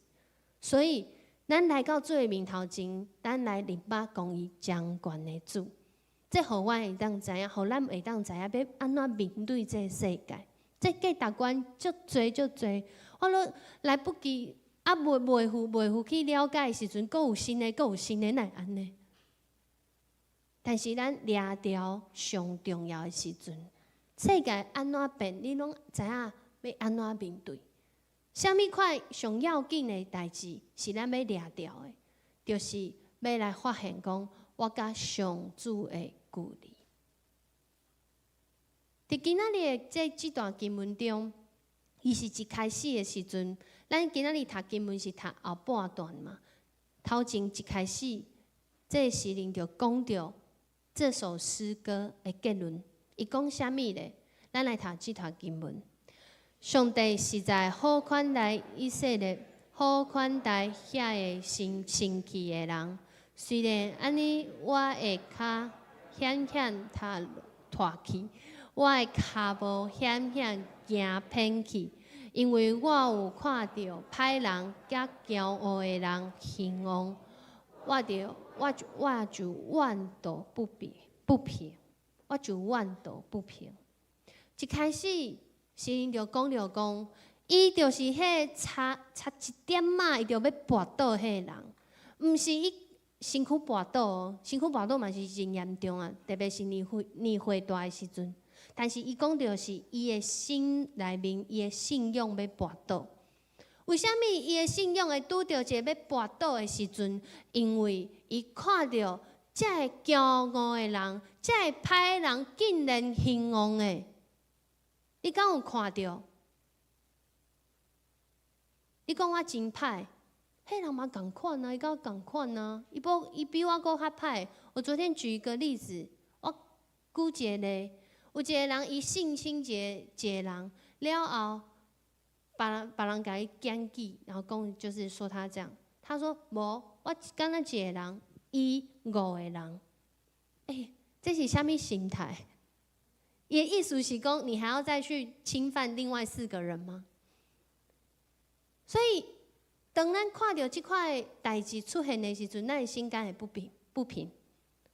所以，咱来到主的面头前，咱来明白公义掌权的主。这互我会当知影，互咱会当知影，要安怎面对这个世界。这价值观足多，我都来不及。袂赴去了解的时阵，阁有新的，乃安尼？但是咱抓到上重要的时阵，世界安怎变，你拢知影要安怎面对。啥物款上要紧的代志是咱要抓到的，就是要来发现讲，我甲上主的距离。伫今仔日的这段经文中，伊是一开始的时阵。咱今仔日读经文是读后半段嘛，头前一开始，这时阵就讲到这首诗歌的结论。伊讲啥物咧？咱来读这段经文。上帝实在好款待以色列，好款待遐个生气的人。虽然安尼，我的脚险拖去，我的脚步险行偏去。因为我有看到歹人甲骄傲的人兴旺，我就万度不平，我就万度不平。一开始，诗人就讲着讲，伊就是迄差一点仔，伊就要跋倒迄个人，毋是伊身躯跋倒哦，身躯跋倒嘛是真严重啊，特别是年岁大的时阵。但是伊讲到是伊的心内面，伊的信仰要跋倒。为虾米伊的信仰会拄到一个要跋倒的时阵？因为伊看到这个骄傲的人，这个歹人竟然兴旺的。你敢有看到？你讲我真歹，迄人嘛共款啊，伊甲我共款啊，伊比我搁较歹。我昨天举一个例子，我举一个例。有一个人，伊性侵一个人了后，别人甲伊检举，然后讲就是说他这样，他说无，我敢若一个人，伊5个人，这是啥物心态？伊的意思是讲，你还要再去侵犯另外4个人吗？所以，当咱看到这块代志出现的时阵，咱的心肝会不平。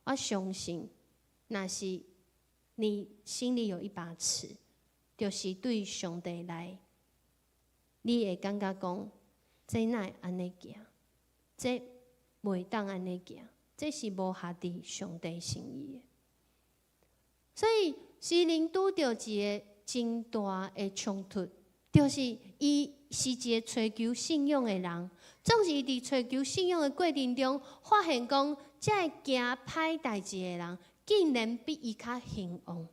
我相信，若是你心里有一把尺，就是对上帝来，你会感觉讲，这哪会安尼行？这袂当安尼行，这是无合伫上帝心意的。所以诗人拄到一个真大的冲突，就是伊是一个追求信仰的人，总是伫追求信仰的过程中，发现讲，这个行歹代志的人，竟然比伊较兴旺，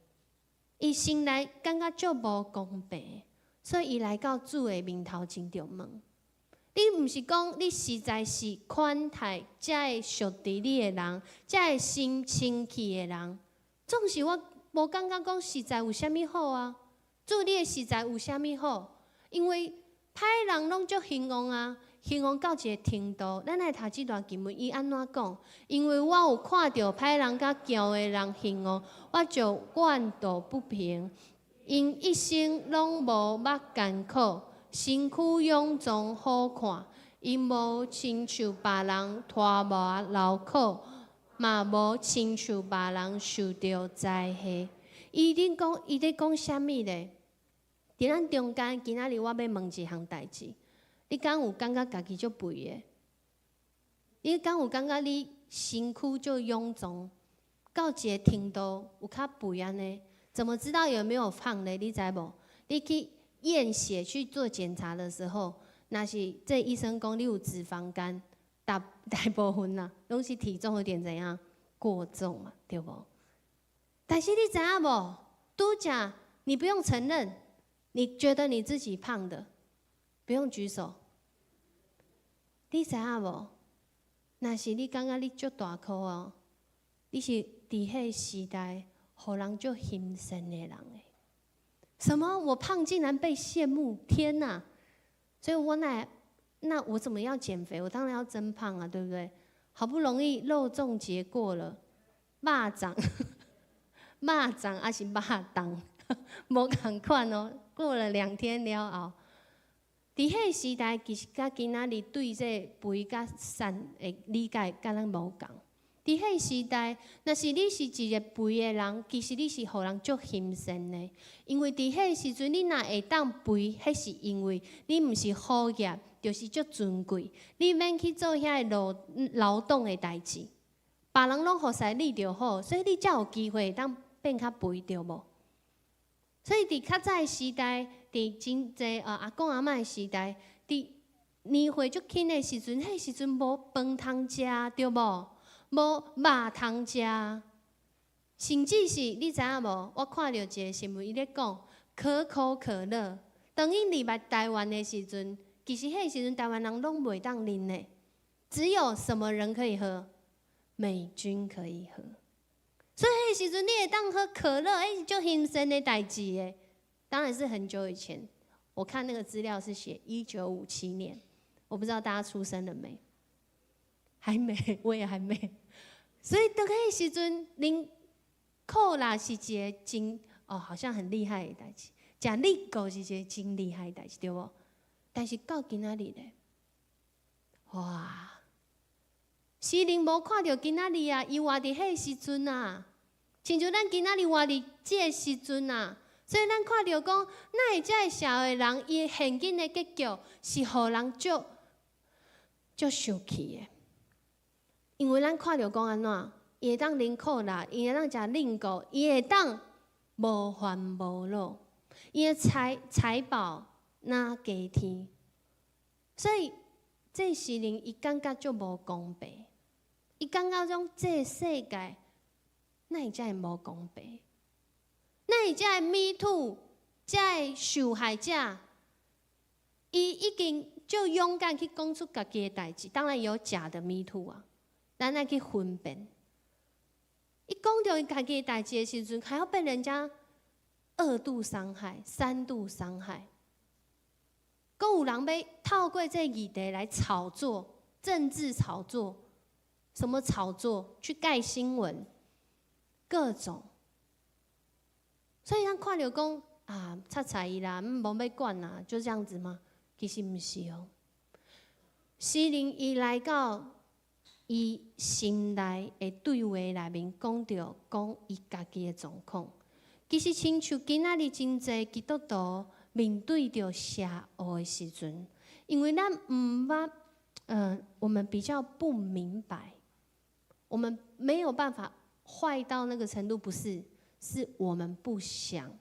伊心内感觉足无公平，所以伊来到主的面头前就问：你毋是讲你实在是款待才会属伫你的人，才会心清气的人？总是我无感觉讲实在有啥物好啊？主，你的实在有啥物好？因为歹人拢足兴旺啊！兴旺到一个程度，咱来读这段经文，伊安怎讲？因为我有看到歹人甲骄傲的人兴旺，我就怨妒不平。因一生拢无捌艰苦，身躯臃肿好看。因无亲像别人拖磨劳苦，嘛无亲像别人受到灾害。伊伫讲啥物咧？伫咱中间，今仔日我要问一项代志：你敢有感觉家己足肥诶？你敢有感觉你身躯就臃肿，到一个程度有较肥安尼？怎么知道有没有胖咧？你知无？你去验血去做检查的时候，若是这医生讲你有脂肪肝，大部分啦，拢是体重有点怎样过重嘛，对无？但是你知影无？拄则你不用承认，你觉得你自己胖的，不用举手。你知影无？若是你感觉你足大颗哦，你是伫迄时代，互人足欣赏的人诶。什么？我胖竟然被羡慕？天哪！所以那我怎么要减肥？我当然要增胖啊，对不对？好不容易肉粽节过了，肉粽还是肉粽，无同款哦。过了2天了后，伫迄时代，其实甲今仔日对这肥甲瘦的理解，甲咱无共。伫迄时代，若是你是一个肥的人，其实你是互人足欣赏的，因为伫迄时阵，你若会当肥，迄是因为你毋是好业，就是足尊贵。你免去做遐劳动的代志，别人拢互使你就好，所以你才有机会当变较肥，对无？所以伫较早的时代，伫真济阿公阿嬷的时代，伫年岁足轻的时阵，迄时阵无饭通食，对无？无肉通食，甚至是你知影无？我看到一个新闻，伊咧讲可口可乐。当伊入来台湾的时阵，其实迄时阵台湾人拢袂当啉呢，只有什么人可以喝？美军可以喝。所以迄时阵你会当喝可乐，是足欣赏的代志诶。当然是很久以前，我看那个资料是写1957年，我不知道大家出生了没？还没，我也还没。所以到迄时阵，啉可乐是一个真好像很厉害的代志，食热狗是一个真厉害的代志，对无？但是到今仔日咧，哇！世人无看到今仔日啊，伊活伫迄时阵啊，亲像咱今仔日活伫即个时阵啊，所以咱看到讲，哪会遮个社会人伊现今的结局是互人足生气的。因为咱看到讲安怎，伊会当啉可乐，伊会当食冷果，伊会当无烦无恼，伊的财宝哪加天？所以这世人伊感觉足无公平，伊感觉种这世界哪会遮无公平？哪会遮 Me Too， 遮受害者，伊已经足勇敢去讲出家己的代志，当然有假的 Me Too 啊。咱来去分辨，伊讲到伊家己的代志的时阵，还要被人家2度伤害、3度伤害，更有人要透过这议题来炒作、政治炒作，什么炒作？去盖新闻，各种。所以咱看到讲啊，擦擦伊啦，无要管啦，就这样子吗？其实毋是哦，诗人伊来到。伊心内的对话内面讲伊家己的状况，其实亲像今仔日真济基督徒面对着邪恶的时阵，因为咱我们比较不明白，我们没有办法坏到那个程度，不是，是我们不想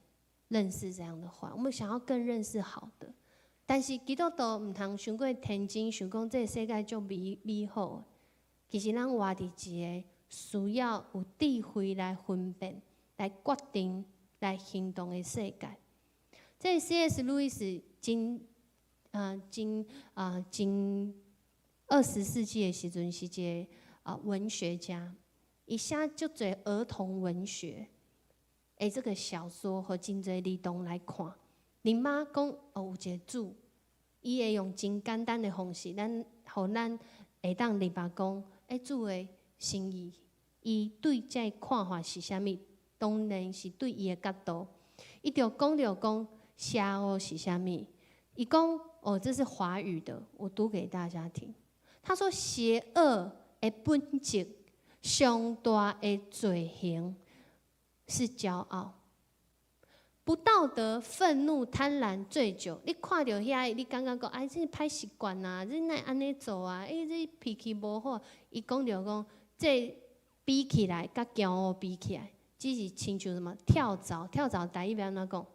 认识这样的坏，我们想要更认识好的。但是基督徒唔通想过天真，想讲这个世界足美好。其实咱活伫一个需要有智慧来分辨、来决定、来行动的世界。这 C.S. 路易斯真20世纪的时阵是一个文学家，伊写足侪儿童文学的这个小说和真侪儿童来看。恁妈讲有一个主，伊会用真简单的方式，咱会当明白讲。主的心意，伊对这看法是啥物？当然是对伊的角度。伊就讲邪恶是啥物？伊讲这是华语的，我读给大家听。他说：邪恶的本质上大的罪行是骄傲。不道德、愤怒、贪婪、醉酒，你看到遐，你感觉讲，哎，这歹习惯啊，你哪安尼做啊？哎，这脾气无好。伊讲着讲，这比起来，甲骄傲比起来，只是亲像什么跳蚤？跳蚤台语要安怎讲？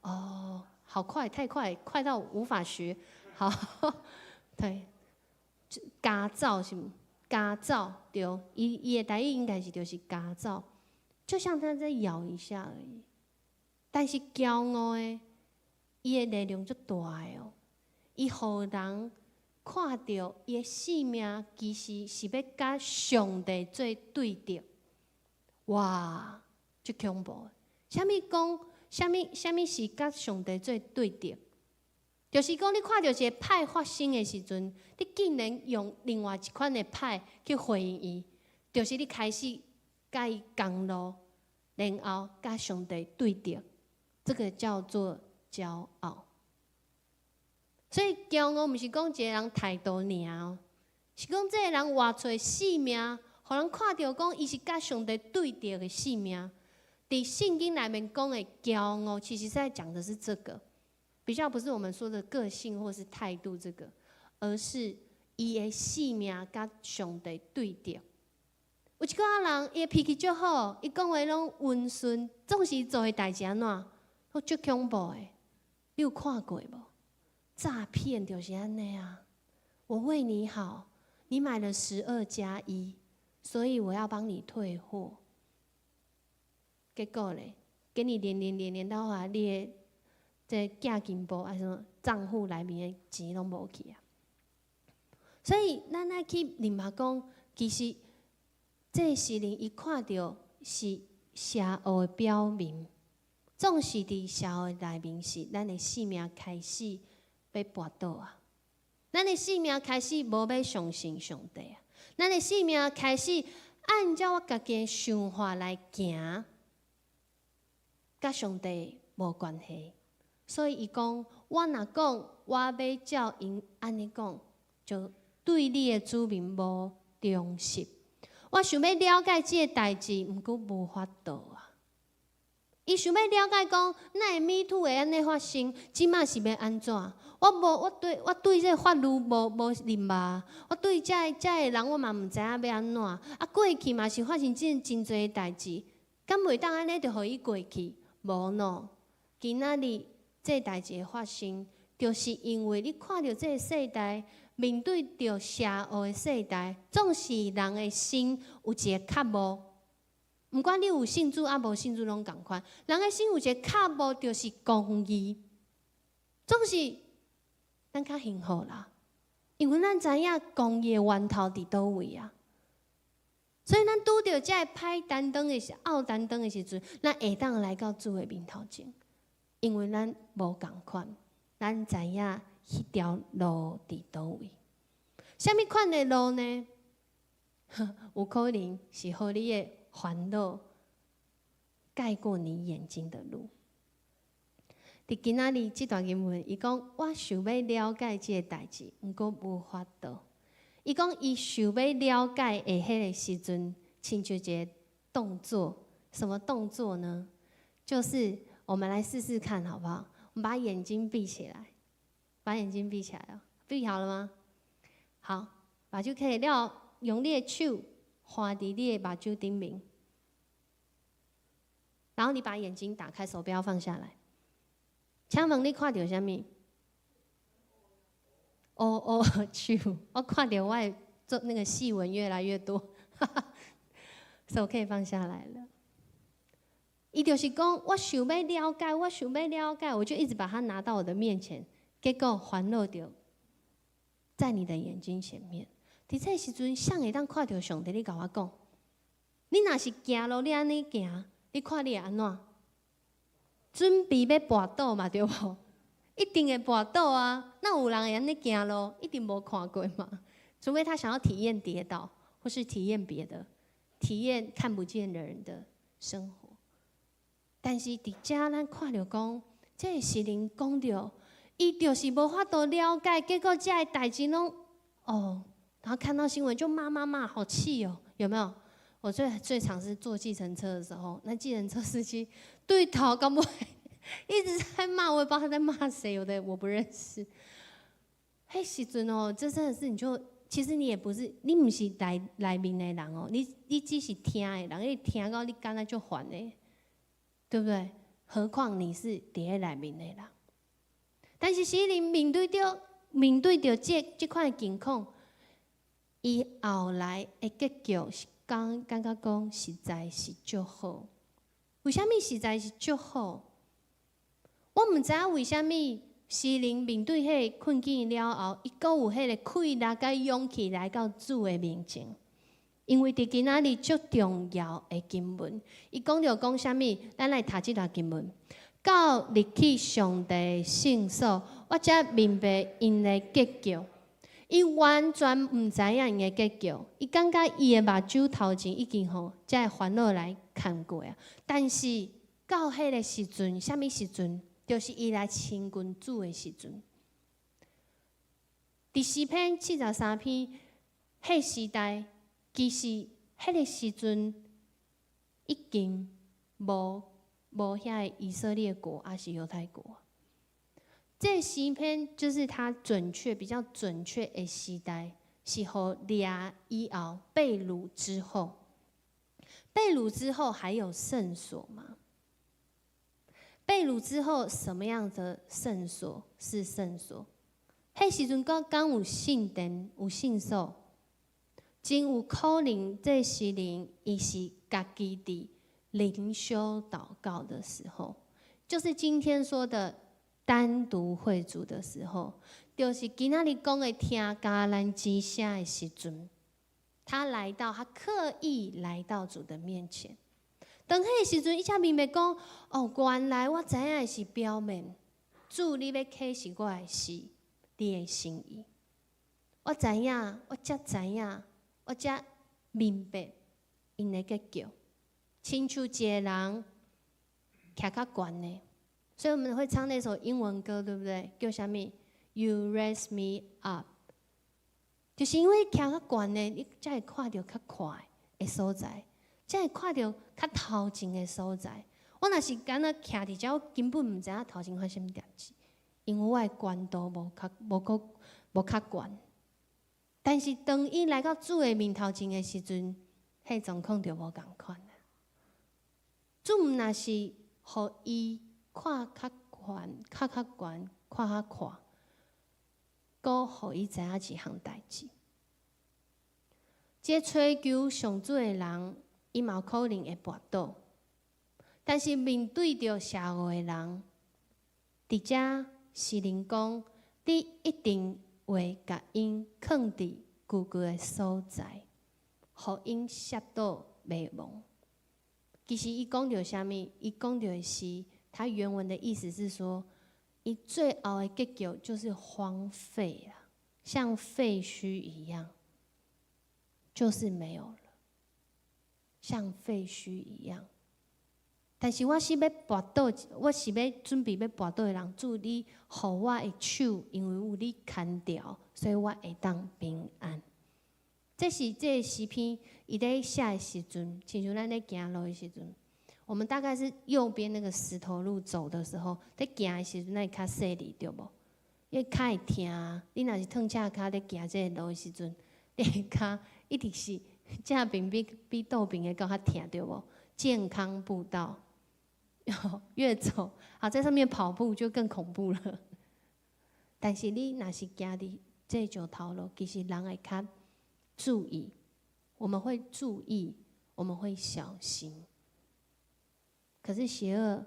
哦，好快，太快，快到无法学。好，对，家蚤是毋？家蚤对，伊的台语应该是就是家蚤，就像它在咬一下而已。但是骄傲的，伊的力量足大的哦，伊互人看到伊的性命其实是要甲上帝做对敌，哇，足恐怖！啥物讲？啥物是甲上帝做对敌？就是讲，你看到一个歹发生的时阵，你竟然用另外一款的歹去回应伊，就是你开始甲伊共路，然后甲上帝对敌。这个叫做骄傲，所以骄傲不是讲一个人态度尔哦，是讲这个人活出性命，互人看到讲伊是甲上帝对敌的性命。伫圣经内面讲的骄傲，其实在讲的是这个，比较不是我们说的个性或是态度这个，而是伊的性命甲上帝对敌。有一个人，伊的脾气足好，伊讲话拢温顺，总是做的代志安怎？都足恐怖的，你有看过无？诈骗就是安尼啊！我为你好，你买了12+1，所以我要帮你退货。结果咧，给你连到后来，你的这寄金簿还是什么账户内面的钱拢无去啊！所以咱爱去明白讲，其实这是令伊看到是邪恶的表明。总是伫社会内面是，咱的性命开始被跋倒啊！咱的性命开始无要相信上帝啊！咱的性命开始按照我家己的想法来行，甲上帝无关系。所以伊讲，我若讲我要照因安尼讲，就对你的子民无忠实。我想要了解这个代志，毋过无法度啊！伊想要了解讲，哪会Me Too会安尼发生？即马是要安怎？我对这法律无认捌，我对这个人我嘛毋知影要安怎。啊，过去嘛是发生真侪代志，敢袂当安尼就互伊过去？无喏，今仔日这代志的发生，就是因为你看到这个世代，面对着邪恶的世代，总是人的心有一个渴慕。毋管你有信主啊无信主拢共款，人的心有一个渴慕，就是公义。总是咱较幸福啦，因为咱知影公义的源头伫倒位啊。所以咱拄着这歹担当的时、拗担当的时阵，咱会当来到主的面头前，因为咱无共款，咱知影迄条路伫倒位。什么款的路呢？有可能是互你的烦恼盖过你眼睛的路。伫今仔日这段经文，伊讲我想要了解这个代志，毋过无法度。伊讲伊想要了解的迄个时阵，亲像一个动作，什么动作呢？就是我们来试试看，好不好？我们把眼睛闭起来，把眼睛闭起来哦，闭好了吗？好，把就可以了。用你的手放伫你的目睭顶面，然后你把眼睛打开，手不要放下来。请问你看到什么？手，我看到我的做那个细纹越来越多，手可以放下来了。伊就是讲，我想要了解，我想要了解，我就一直把它拿到我的面前，结果环绕着在你的眼睛前面。伫这时阵，谁会当看到上帝？你甲我讲，你若是行路，你安尼行，你看你会安怎？准备要跋倒嘛，对无？一定会跋倒啊！那有人会安尼行路，一定无看过嘛？除非他想要体验跌倒，或是体验别的，体验看不见的人的生活。但是伫遮咱看到讲，这是人讲着，伊就是无法度了解，结果这个代志拢然后看到新闻就骂，好气哦，有没有？我最常是坐计程车的时候，那计程车司机对头搞不一直在骂，我也不知道他在骂谁，有的我不认识。迄时阵哦，这真的是其实你也不是，你不是内面的人哦，你只是听的人，你听到你感觉就烦的，对不对？何况你是伫喺内面的人。但是诗人面对着这款情况，伊后来的结局是感觉讲实在是足好。为什么实在是足好？我唔知影为什么诗人面对迄个困境了后，伊阁有迄个气力甲勇气来到主的面前。因为伫今仔日足重要的经文，伊讲啥物？咱来读即段经文。到入去上帝圣所，我才明白因的结局。伊完全毋知影因的结局，伊感觉伊的目睭头前已经这烦恼来看过啊。但是到迄个时阵，啥物时阵？就是伊来亲近主的时阵。第4篇73篇，迄时代其实迄个时阵已经无遐个以色列国，还是犹太国。这诗篇就是它比较准确的时代，是互掠以后被掳之后。被掳之后还有圣所吗？被掳之后什么样的圣所是圣所？迄时阵刚有圣殿、有圣所，真有可能这诗人伊是家己伫灵修祷告的时候，就是今天说的单独会主的时候，就是今仔日讲的听迦南之声的时阵，他刻意来到主的面前。当迄个时阵，伊才明白讲，哦，原来我知影的是表面，主你要启示我的是你的心意。我知影，我才知影，我才明白因的结局。亲像一个人徛较悬的，所以我们会唱那首英文歌，对不对？叫啥物 ？You raise me up， 就是因为徛较悬的，你才会看到较快的所在，才会看到较头前的所在。我若是敢若徛伫遮，我根本毋知影头前发生啥物代志，因为我的悬度无较悬。但是当伊来到主的面头前的时阵，迄状况就无共款啦。主毋若是互伊看较悬、较悬、看较快，阁互伊知影一项代志。这追求上主的人，伊嘛有可能会跋倒。但是面对着社会的人，伫遮诗人讲，你一定会甲因放伫高高的所在，互因摔倒袂亡。其实伊讲到啥物？伊讲到的是，他原文的意思是说，伊最后的结局就是荒废了，像废墟一样，就是没有了，像废墟一样。但是我是要跋倒，我是要准备要跋倒的人，主你互我的手，因为有你牵条，所以我会当平安。这个诗篇，伊在写的时阵，亲像咱在行路的时阵，我们大概是右边那个石头路走的时候，在行的时阵，那较细腻，对无？因为较会疼，你若是褪赤脚在行这个路的时阵，你的脚一定是正边比倒边的较疼，对无？健康步道，越走啊，在上面跑步就更恐怖了。但是你若是行伫这条头路，其实人会较注意，我们会注意，我们会小心。可是邪恶，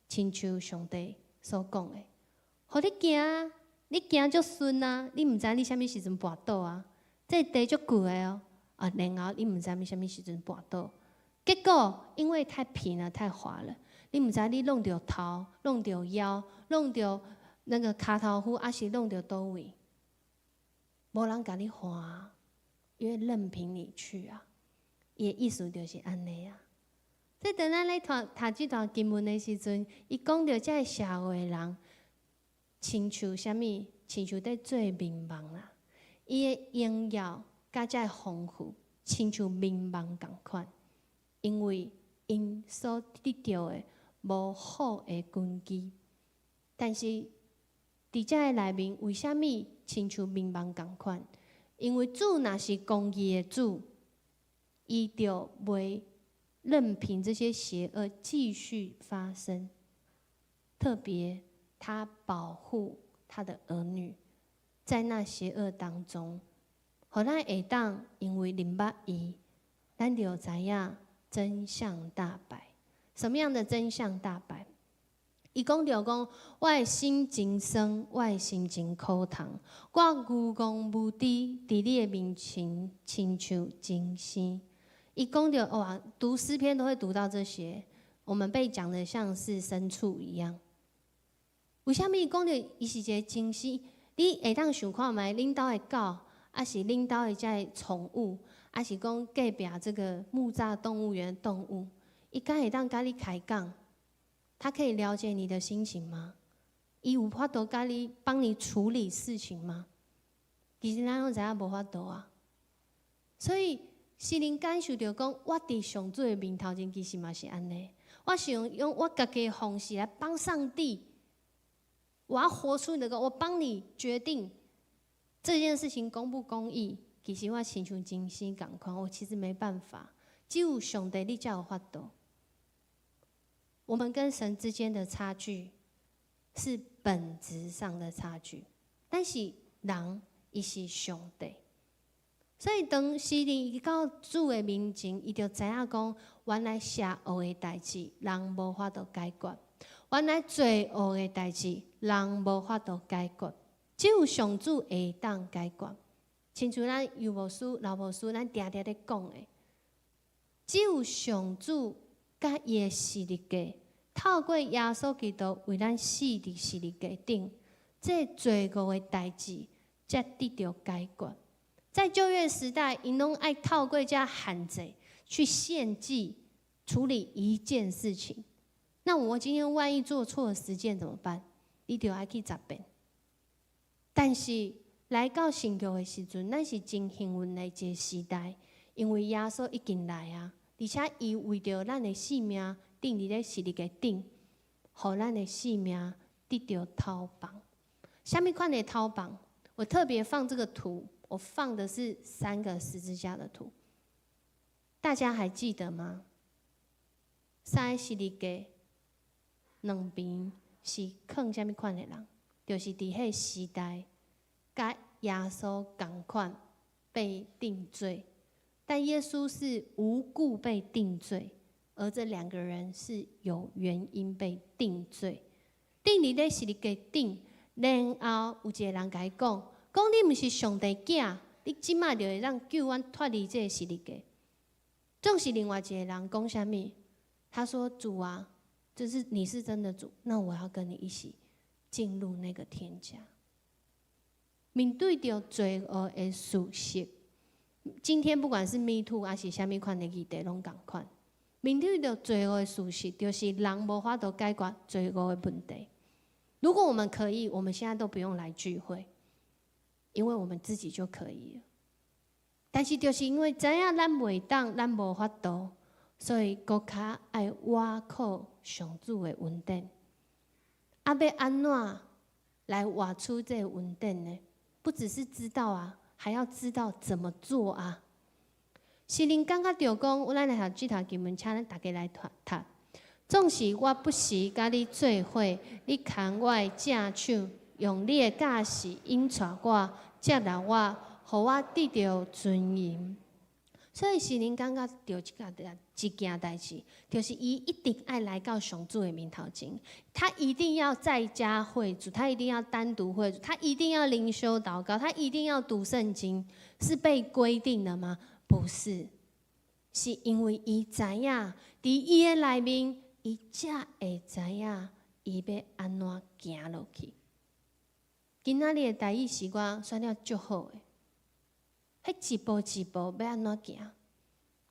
亲像上帝所讲的，互你行，你行足顺啊，你毋知你啥物时阵跋倒啊，这地足久的哦，啊，然后你毋知啥物时阵跋倒，结果因为太平了，太滑了，你毋知你弄着头，弄着腰，弄着那个骹头虎，还是弄着倒位，无人甲你划。因为任凭你去啊，伊的意思就是安尼啊。即当咱咧读这段经文的时阵，伊讲到这个社会的人，亲像啥物？亲像在做迷茫啦。伊的荣耀甲遮丰富，亲像明梦共款。因为因所得到的无好的根基，但是伫遮的内面，为虾米亲像明梦共款？因为主若是公义的主，伊就袂任凭这些邪恶继续发生。特别，他保护他的儿女，在那邪恶当中，互咱会当因为明捌伊，咱就知影真相大白。什么样的真相大白？伊讲着讲，我的心真酸，我的心真苦痛，我愚公无知，伫你的面前亲像金星。伊讲着哇，读诗篇都会读到这些，我们被讲的像是牲畜一样。为虾米讲着伊是一个金星？你会当想看觅恁兜的狗，还是恁兜的遮宠物，还是讲隔壁这个木栅动物园的动物，伊敢会当甲你开讲？他可以了解你的心情吗？伊有法度甲你帮你处理事情吗？其实咱拢知影无法度啊。所以心灵感受着讲，我伫上主的面头前，其实嘛是安尼。我想用我家己的方式来帮上帝。我要活出那个，我帮你决定这件事情公不公义。其实我亲像金星共款，我其实没办法，只有上帝你才有法度。我们跟神之间的差距是本质上的差距，但是人伊是上帝，所以当时伊到主的面前，伊就知影讲，原来邪恶的代志人无法度解决，原来罪恶的代志人无法度解决，只有上主会当解决。亲像咱幼牧师、老牧师，咱常常咧讲的，只有上主甲伊的实力架，透过耶稣基督为咱死伫实力架顶，这罪恶的代志才得到解决。在旧约时代，因拢爱透过这hạn制去献祭，处理一件事情。那我今天万一做错了10件怎么办？你就要去10遍。但是来到新约的时阵，咱是真幸运的一个时代，因为耶稣已经来啊，而且伊为着咱的性命定伫咧实力的顶，互咱的性命得到逃亡。什么款的逃亡？我特别放这个图，我放的是3个十字架的图，大家还记得吗？3个实力架，两边是藏什么款的人？就是伫迄时代，甲耶稣同款被定罪，但耶稣是无故被定罪，而这2个人是有原因被定罪。定伫咧实力架顶，然后有一个人甲伊讲你毋是上帝囝，你即马就会让救阮脱离这个实力架。总是另外一个人讲啥物？他说：“主啊，就是你是真的主，那我要跟你一起进入那个天家。”面对着罪恶的事实，今天不管是 Me Too 还是啥物款的议题，拢共款。面对着罪恶的事实，就是人无法度解决罪恶的问题。如果我们可以，我们现在都不用来聚会，因为我们自己就可以了。但是就是因为知影咱袂当，咱无法度，所以搁较爱挖靠上主的恩典。要安怎来挖出这个恩典呢？不只是知道啊，还要知道怎么做啊。圣灵感觉着讲，咱来读这套经文，请咱大家来读。总是我不时甲你做伙，你牵我的正手，用你的教示引带我，接纳我，互我得到尊严。所以圣灵感觉着一件代志，就是伊一定爱来到上主的面头前，他一定要在家会主，他一定要单独会主，他一定要灵修祷告，他一定要读圣经，是被规定的吗？不是，是因为伊知影，伫伊的内面，伊才会知影伊要安怎行落去。今仔日的台语是我选了足好的。迄一步一步要安怎行？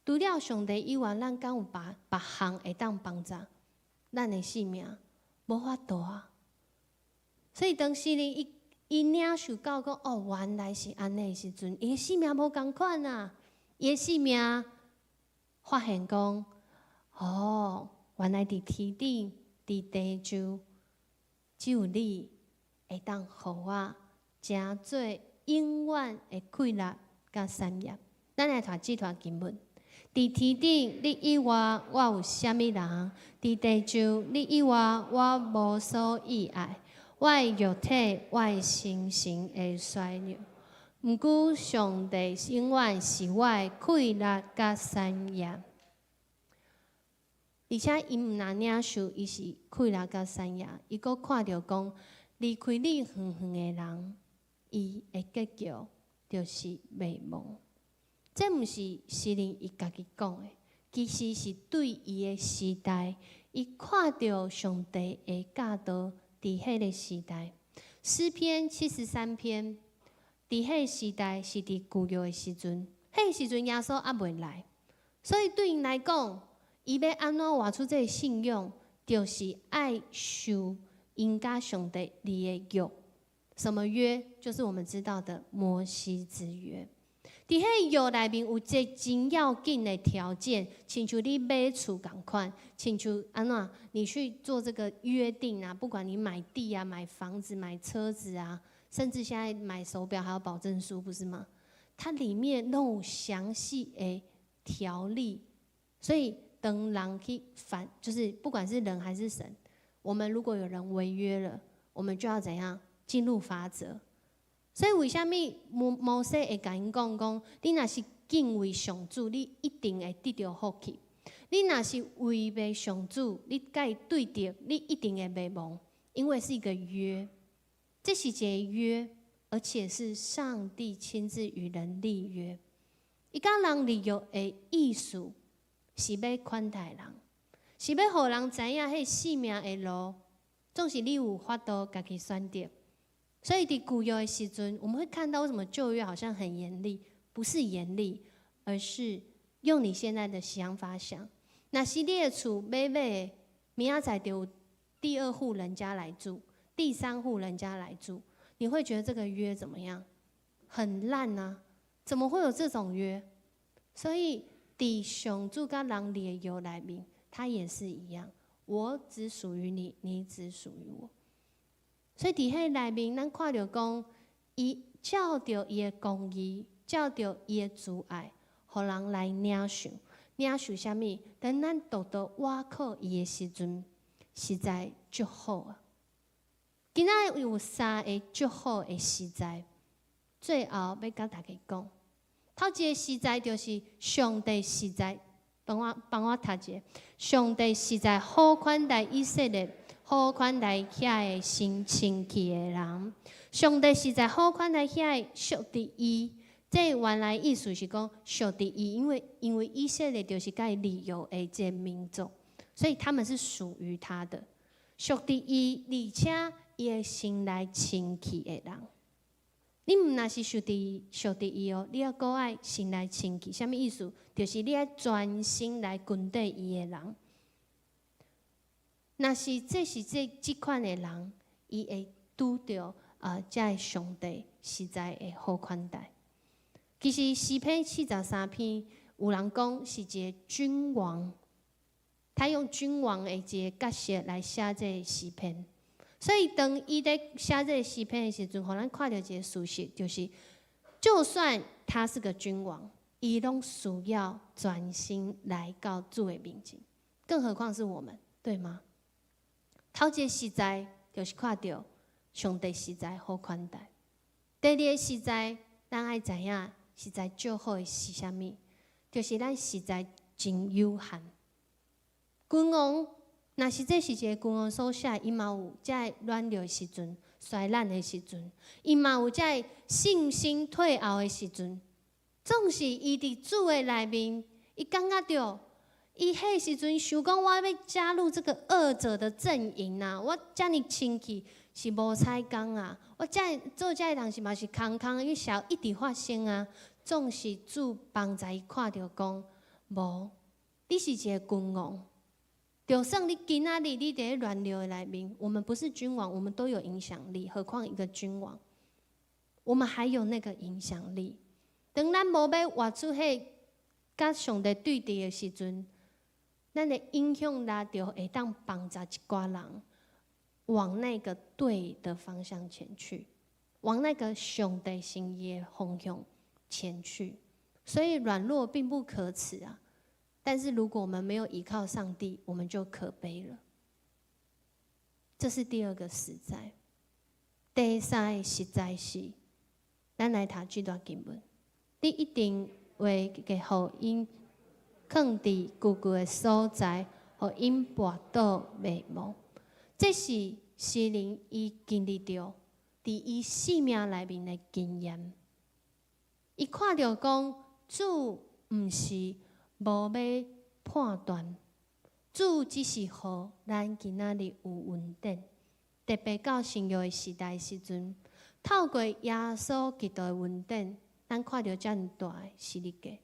除了上帝以外，咱敢有别项会当帮助咱的性命？无法度啊！所以当时呢，伊领受到讲哦，原来是安尼时阵，伊生命无共款啊，伊生命发现讲，哦，原来伫天顶、伫地上，只有你会当互我诚做永远的快乐甲产业。咱来读这段经文。伫天顶，你以外，我有啥物人？伫地上，你以外，我无所意爱。我的肉体，我的心神会衰弱。毋过，上帝永远是我的快乐甲产业。而且，伊毋但领受，伊是快乐甲产业。伊阁看到讲，离开你远远的人，伊的结局就是灭亡。这毋是诗人伊家己讲的，其实是对伊的时代，伊看到上帝的教导伫迄个时代。诗篇73篇，伫迄个时代是伫旧约的时阵，迄个时阵耶稣还未来，所以对因来讲，伊要安怎活出这个信仰，就是爱受因甲上帝立的约。什么约？就是我们知道的摩西之约。伫迄个约内面有一个真要紧的条件，亲像你买厝共款，亲像安怎你去做这个约定啊？不管你买地啊、买房子、买车子啊，甚至现在买手表还有保证书，不是吗？它里面都有详细的条例，所以当人去反，就是不管是人还是神，我们如果有人违约了，我们就要怎样进入法则。所以为什么摩西会甲因讲，你若是敬畏上主，你一定会得到福气；你若是违背上主，你甲伊对敌，你一定会灭亡。因为是一个约，这是一个约，而且是上帝亲自与人立约。伊甲人立约的意思，是要款待人，是要互人知影迄生命的路，总是你有法度家己选择。所以，伫旧约的时阵，我们会看到为什么旧约好像很严厉，不是严厉，而是用你现在的想法想。若是你的厝买的，明仔载就有第二户人家来住，第三户人家来住，你会觉得这个约怎么样？很烂啊！怎么会有这种约？所以，伫上主甲人立的约内面，它也是一样，我只属于你，你只属于我。所以伫迄内面，咱看到讲，伊照着伊的公义，照着伊的慈爱，互人来领受。领受啥物？等咱读到倚靠伊的时阵，实在足好啊！今仔有3个足好的实在，最后要甲大家讲。头一个实在就是上帝实在，帮我读一下。上帝实在好款待以色列。好款待遐个心清气的人，上帝实在好款待遐个属伫伊。这原来意思是讲属伫伊，因为以色列就是甲伊立约的这民族，所以他们是属于他的，属伫伊，而且伊会心来清气的人。你毋若是属伫伊哦，你要搁爱心来清气，啥物意思？就是你要专心来跟对伊的人。若是这款的人，伊会拄着这个上帝实在的好款待。其实诗篇73篇，有人讲是一个君王，他用君王的一个角色来写这个诗篇。所以当伊在写这个诗篇的时阵，互咱看到一个事实，就是就算他是个君王，伊拢需要专心来到主的面前，更何况是我们，对吗？头一个实在就是看到上帝实在好款待。第二个实在，咱爱知影实在最好的是啥物？就是咱实在真有限。君王，若是这是一个君王所写，伊嘛有这软弱的时阵、衰烂的时阵，伊嘛有这信心退后的时阵。总是伊伫主的内面，伊感觉到。伊迄时阵想讲，我要加入这个恶者的阵营啊！我遮尔清气是无采工啊！我做遮个人是嘛是空空，伊小一直发生啊！总是主帮助伊看到讲，无，你是一个君王，就算你今仔日你伫软弱的内面，我们不是君王，我们都有影响力，何况一个君王。我们还有那个影响力。当咱无要活出迄甲上帝对峙的时阵，咱的影响力就会当帮助一寡人往那个对的方向前去，往那个上帝心意的方向前去。所以软弱并不可耻啊，但是如果我们没有依靠上帝，我们就可悲了。这是第二个实在。第三个实在是，咱来读这段经文，你一定会给互因放伫高高的所在，互因跋倒未亡。这是诗人伊经历到伫伊生命内面的经验。伊看到讲，主毋是无要判断，主只是互咱今仔日有稳定。特别到新约的时代时阵，透过耶稣基督的稳定，咱看到遮尔大的十字架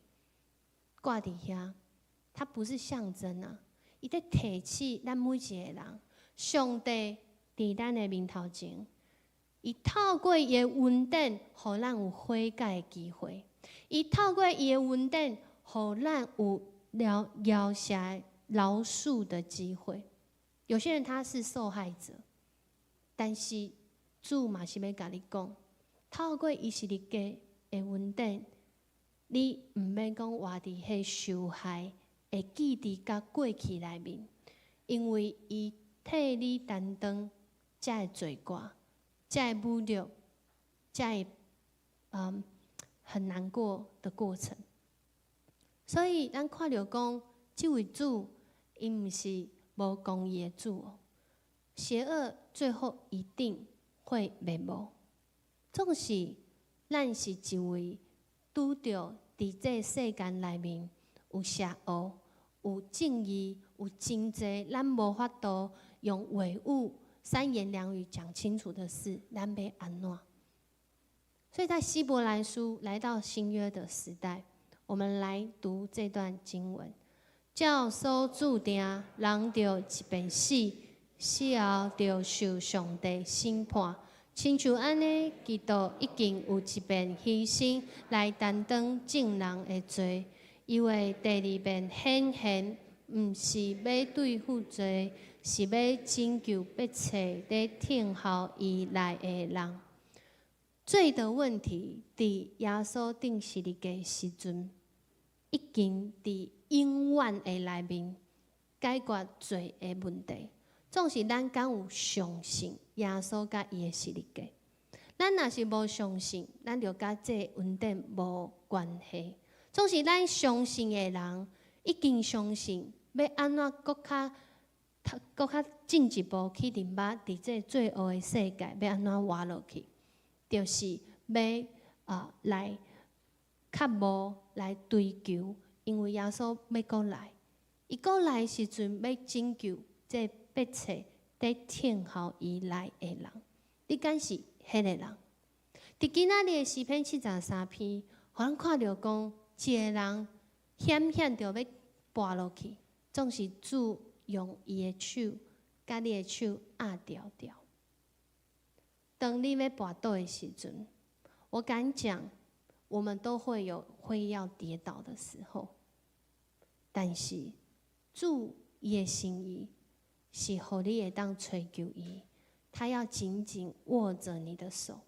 挂伫遐，它不是象征啊，伊在提起咱每一个人，上帝伫咱的面头前，伊透过伊的稳定，互咱有悔改的机会；伊透过伊的稳定，互咱有饶赦饶恕的机会。有些人他是受害者。但是主嘛是要甲你讲，透过伊十字架的稳定，你毋免讲活伫迄受害的记忆甲过去内面，因为伊替你担当遮个罪过、遮个侮辱、遮个很难过的过程。所以咱看到讲，这位主，伊毋是无公义的主哦。邪恶最后一定会灭亡。总是咱是一位拄着伫这世间内面有邪恶、有正义、有真济咱无法度用话语、三言两语讲清楚的事，咱要安怎？所以在希伯来书来到新约的时代，我们来读这段经文：照所注定，人着一遍死。死后就受上帝审判，亲像安尼，基督已经有一遍牺牲来担当众人的罪，因为第二遍显现，毋是要对付罪，是要拯救被找在听候伊来的人。罪的问题，伫耶稣钉十字架时阵，已经伫永远的内面解决罪的问题。总是咱敢有相信耶稣甲伊的十字架？咱若是无相信，咱就甲这稳定无关系。总是咱相信的人，已经相信要安怎搁较进一步去明白伫这罪恶的世界要安怎活落去，就是要来较无来追求，因为耶稣要搁来，伊搁来的时阵要拯救这。要找在听候伊来的人，你敢是迄个人？伫今仔日的诗篇73篇，互咱看到讲，一个人险着要跋落去，总是主用伊的手，甲你的手压掉。当你要跋倒的时阵，我敢讲，我们都会要跌倒的时候，但是主伊的心意。是互你会当追求伊，他要紧紧握着你的手。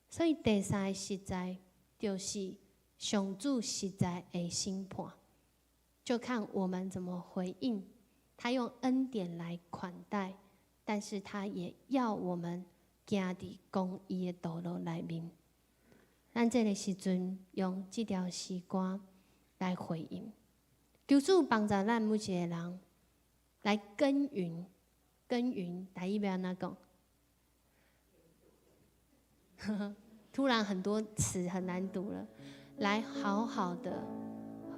所以第三个实在就是上主实在的审判，就看我们怎么回应。他用恩典来款待，但是他也要我们行伫公义的道路内面。咱这个时阵用这条诗歌来回应，求主帮助咱每一个人。来耕耘，台语要安怎讲？突然很多词很难读了。来好好的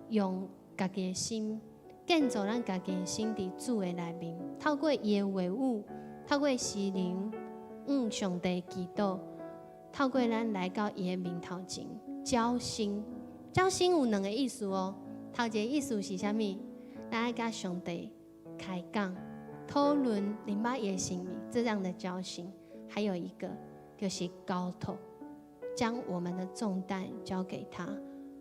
用家己的心，建造咱家己的心伫主的内面，透过伊的话语，透过诗灵，上帝祈祷，透过咱来到伊的面头前，交心。交心有两个意思哦。头一个意思是啥物？咱爱甲上帝开讲、讨论明白伊的心意，这样的交心。还有一个就是交托，将我们的重担交给他，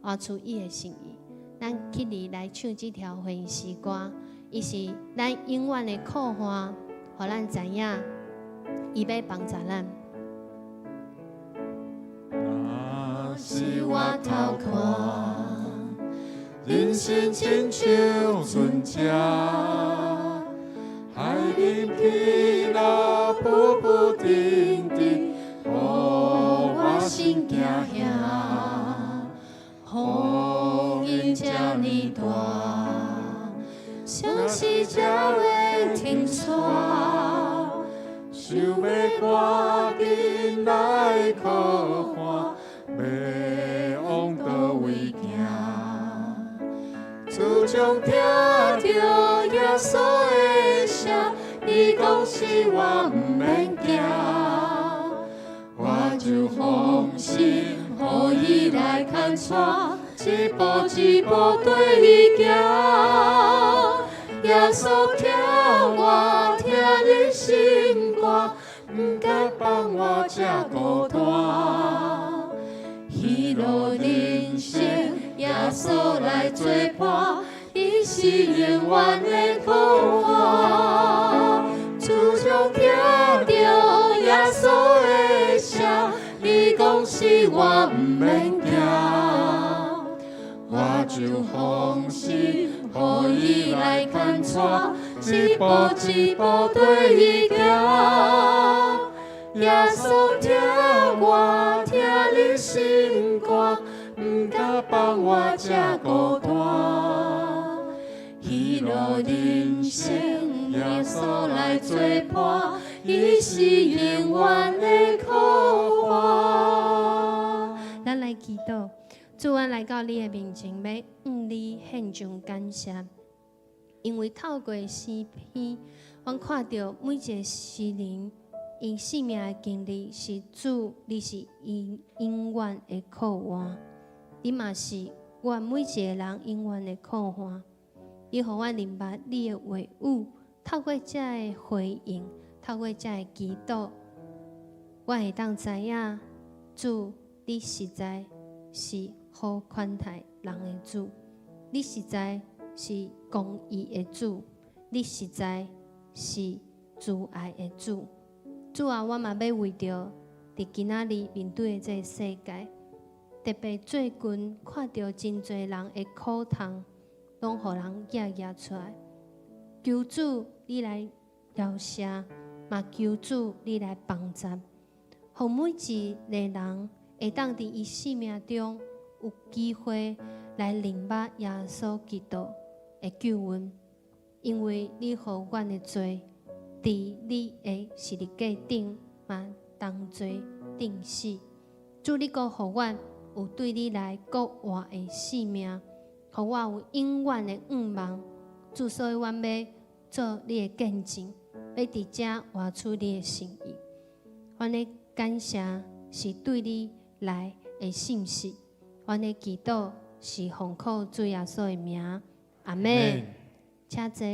活出伊的心意。咱起立来唱这条回应诗歌，伊是咱永远的靠岸，互咱知影，伊要帮助咱。若是我偷看，人生亲像船只，海面起落，浮浮沉沉，予我心惊吓。风雨这呢大，想是才会停煞，想要赶紧来靠岸，要往倒位行？自从听到耶稣的声，伊讲是我毋免惊，我就放心，予伊来牵带，一步一步对伊行。耶稣听我听你心歌，毋敢放我这孤单。喜乐人生，耶稣来作伴，伊是永远的靠岸。自从听到耶稣的声，伊讲是我毋免惊，我就放心，予伊来牵带，一步一步对伊行。耶稣听我听你心歌，毋敢放我这孤单。喜乐人生，耶稣来作伴，伊是永远的靠岸。咱来祈祷，主，阮来到你的面前，要向你献上感谢，因为透过诗篇，阮看到每一个诗人。因生命的经历是主，你是因永远的靠岸，你嘛是阮每一个人永远的靠岸。你互阮明白你的话语，透过这个回应，透过这个祈祷，我会当知影，主，你实在是好款待人的主，你实在是公义的主，你实在是慈爱的主。主啊，我嘛要为着伫今仔日面对的这个世界，特别最近看到真侪人的苦痛，拢互人压出来。求主你来疗伤，嘛求主你来帮助，互每一个人会当伫伊生命中有机会来明白耶稣基督的救恩，因为你互阮的罪。伫你的十字架顶嘛，当作定死。主，你阁互阮有对你来国活的生命，互我有永远的愿望。主，所以阮要做你的见证，要伫遮活出你的心意。阮的感谢是对你来的信息，阮的祈祷是奉靠主耶稣的名。阿门。请坐。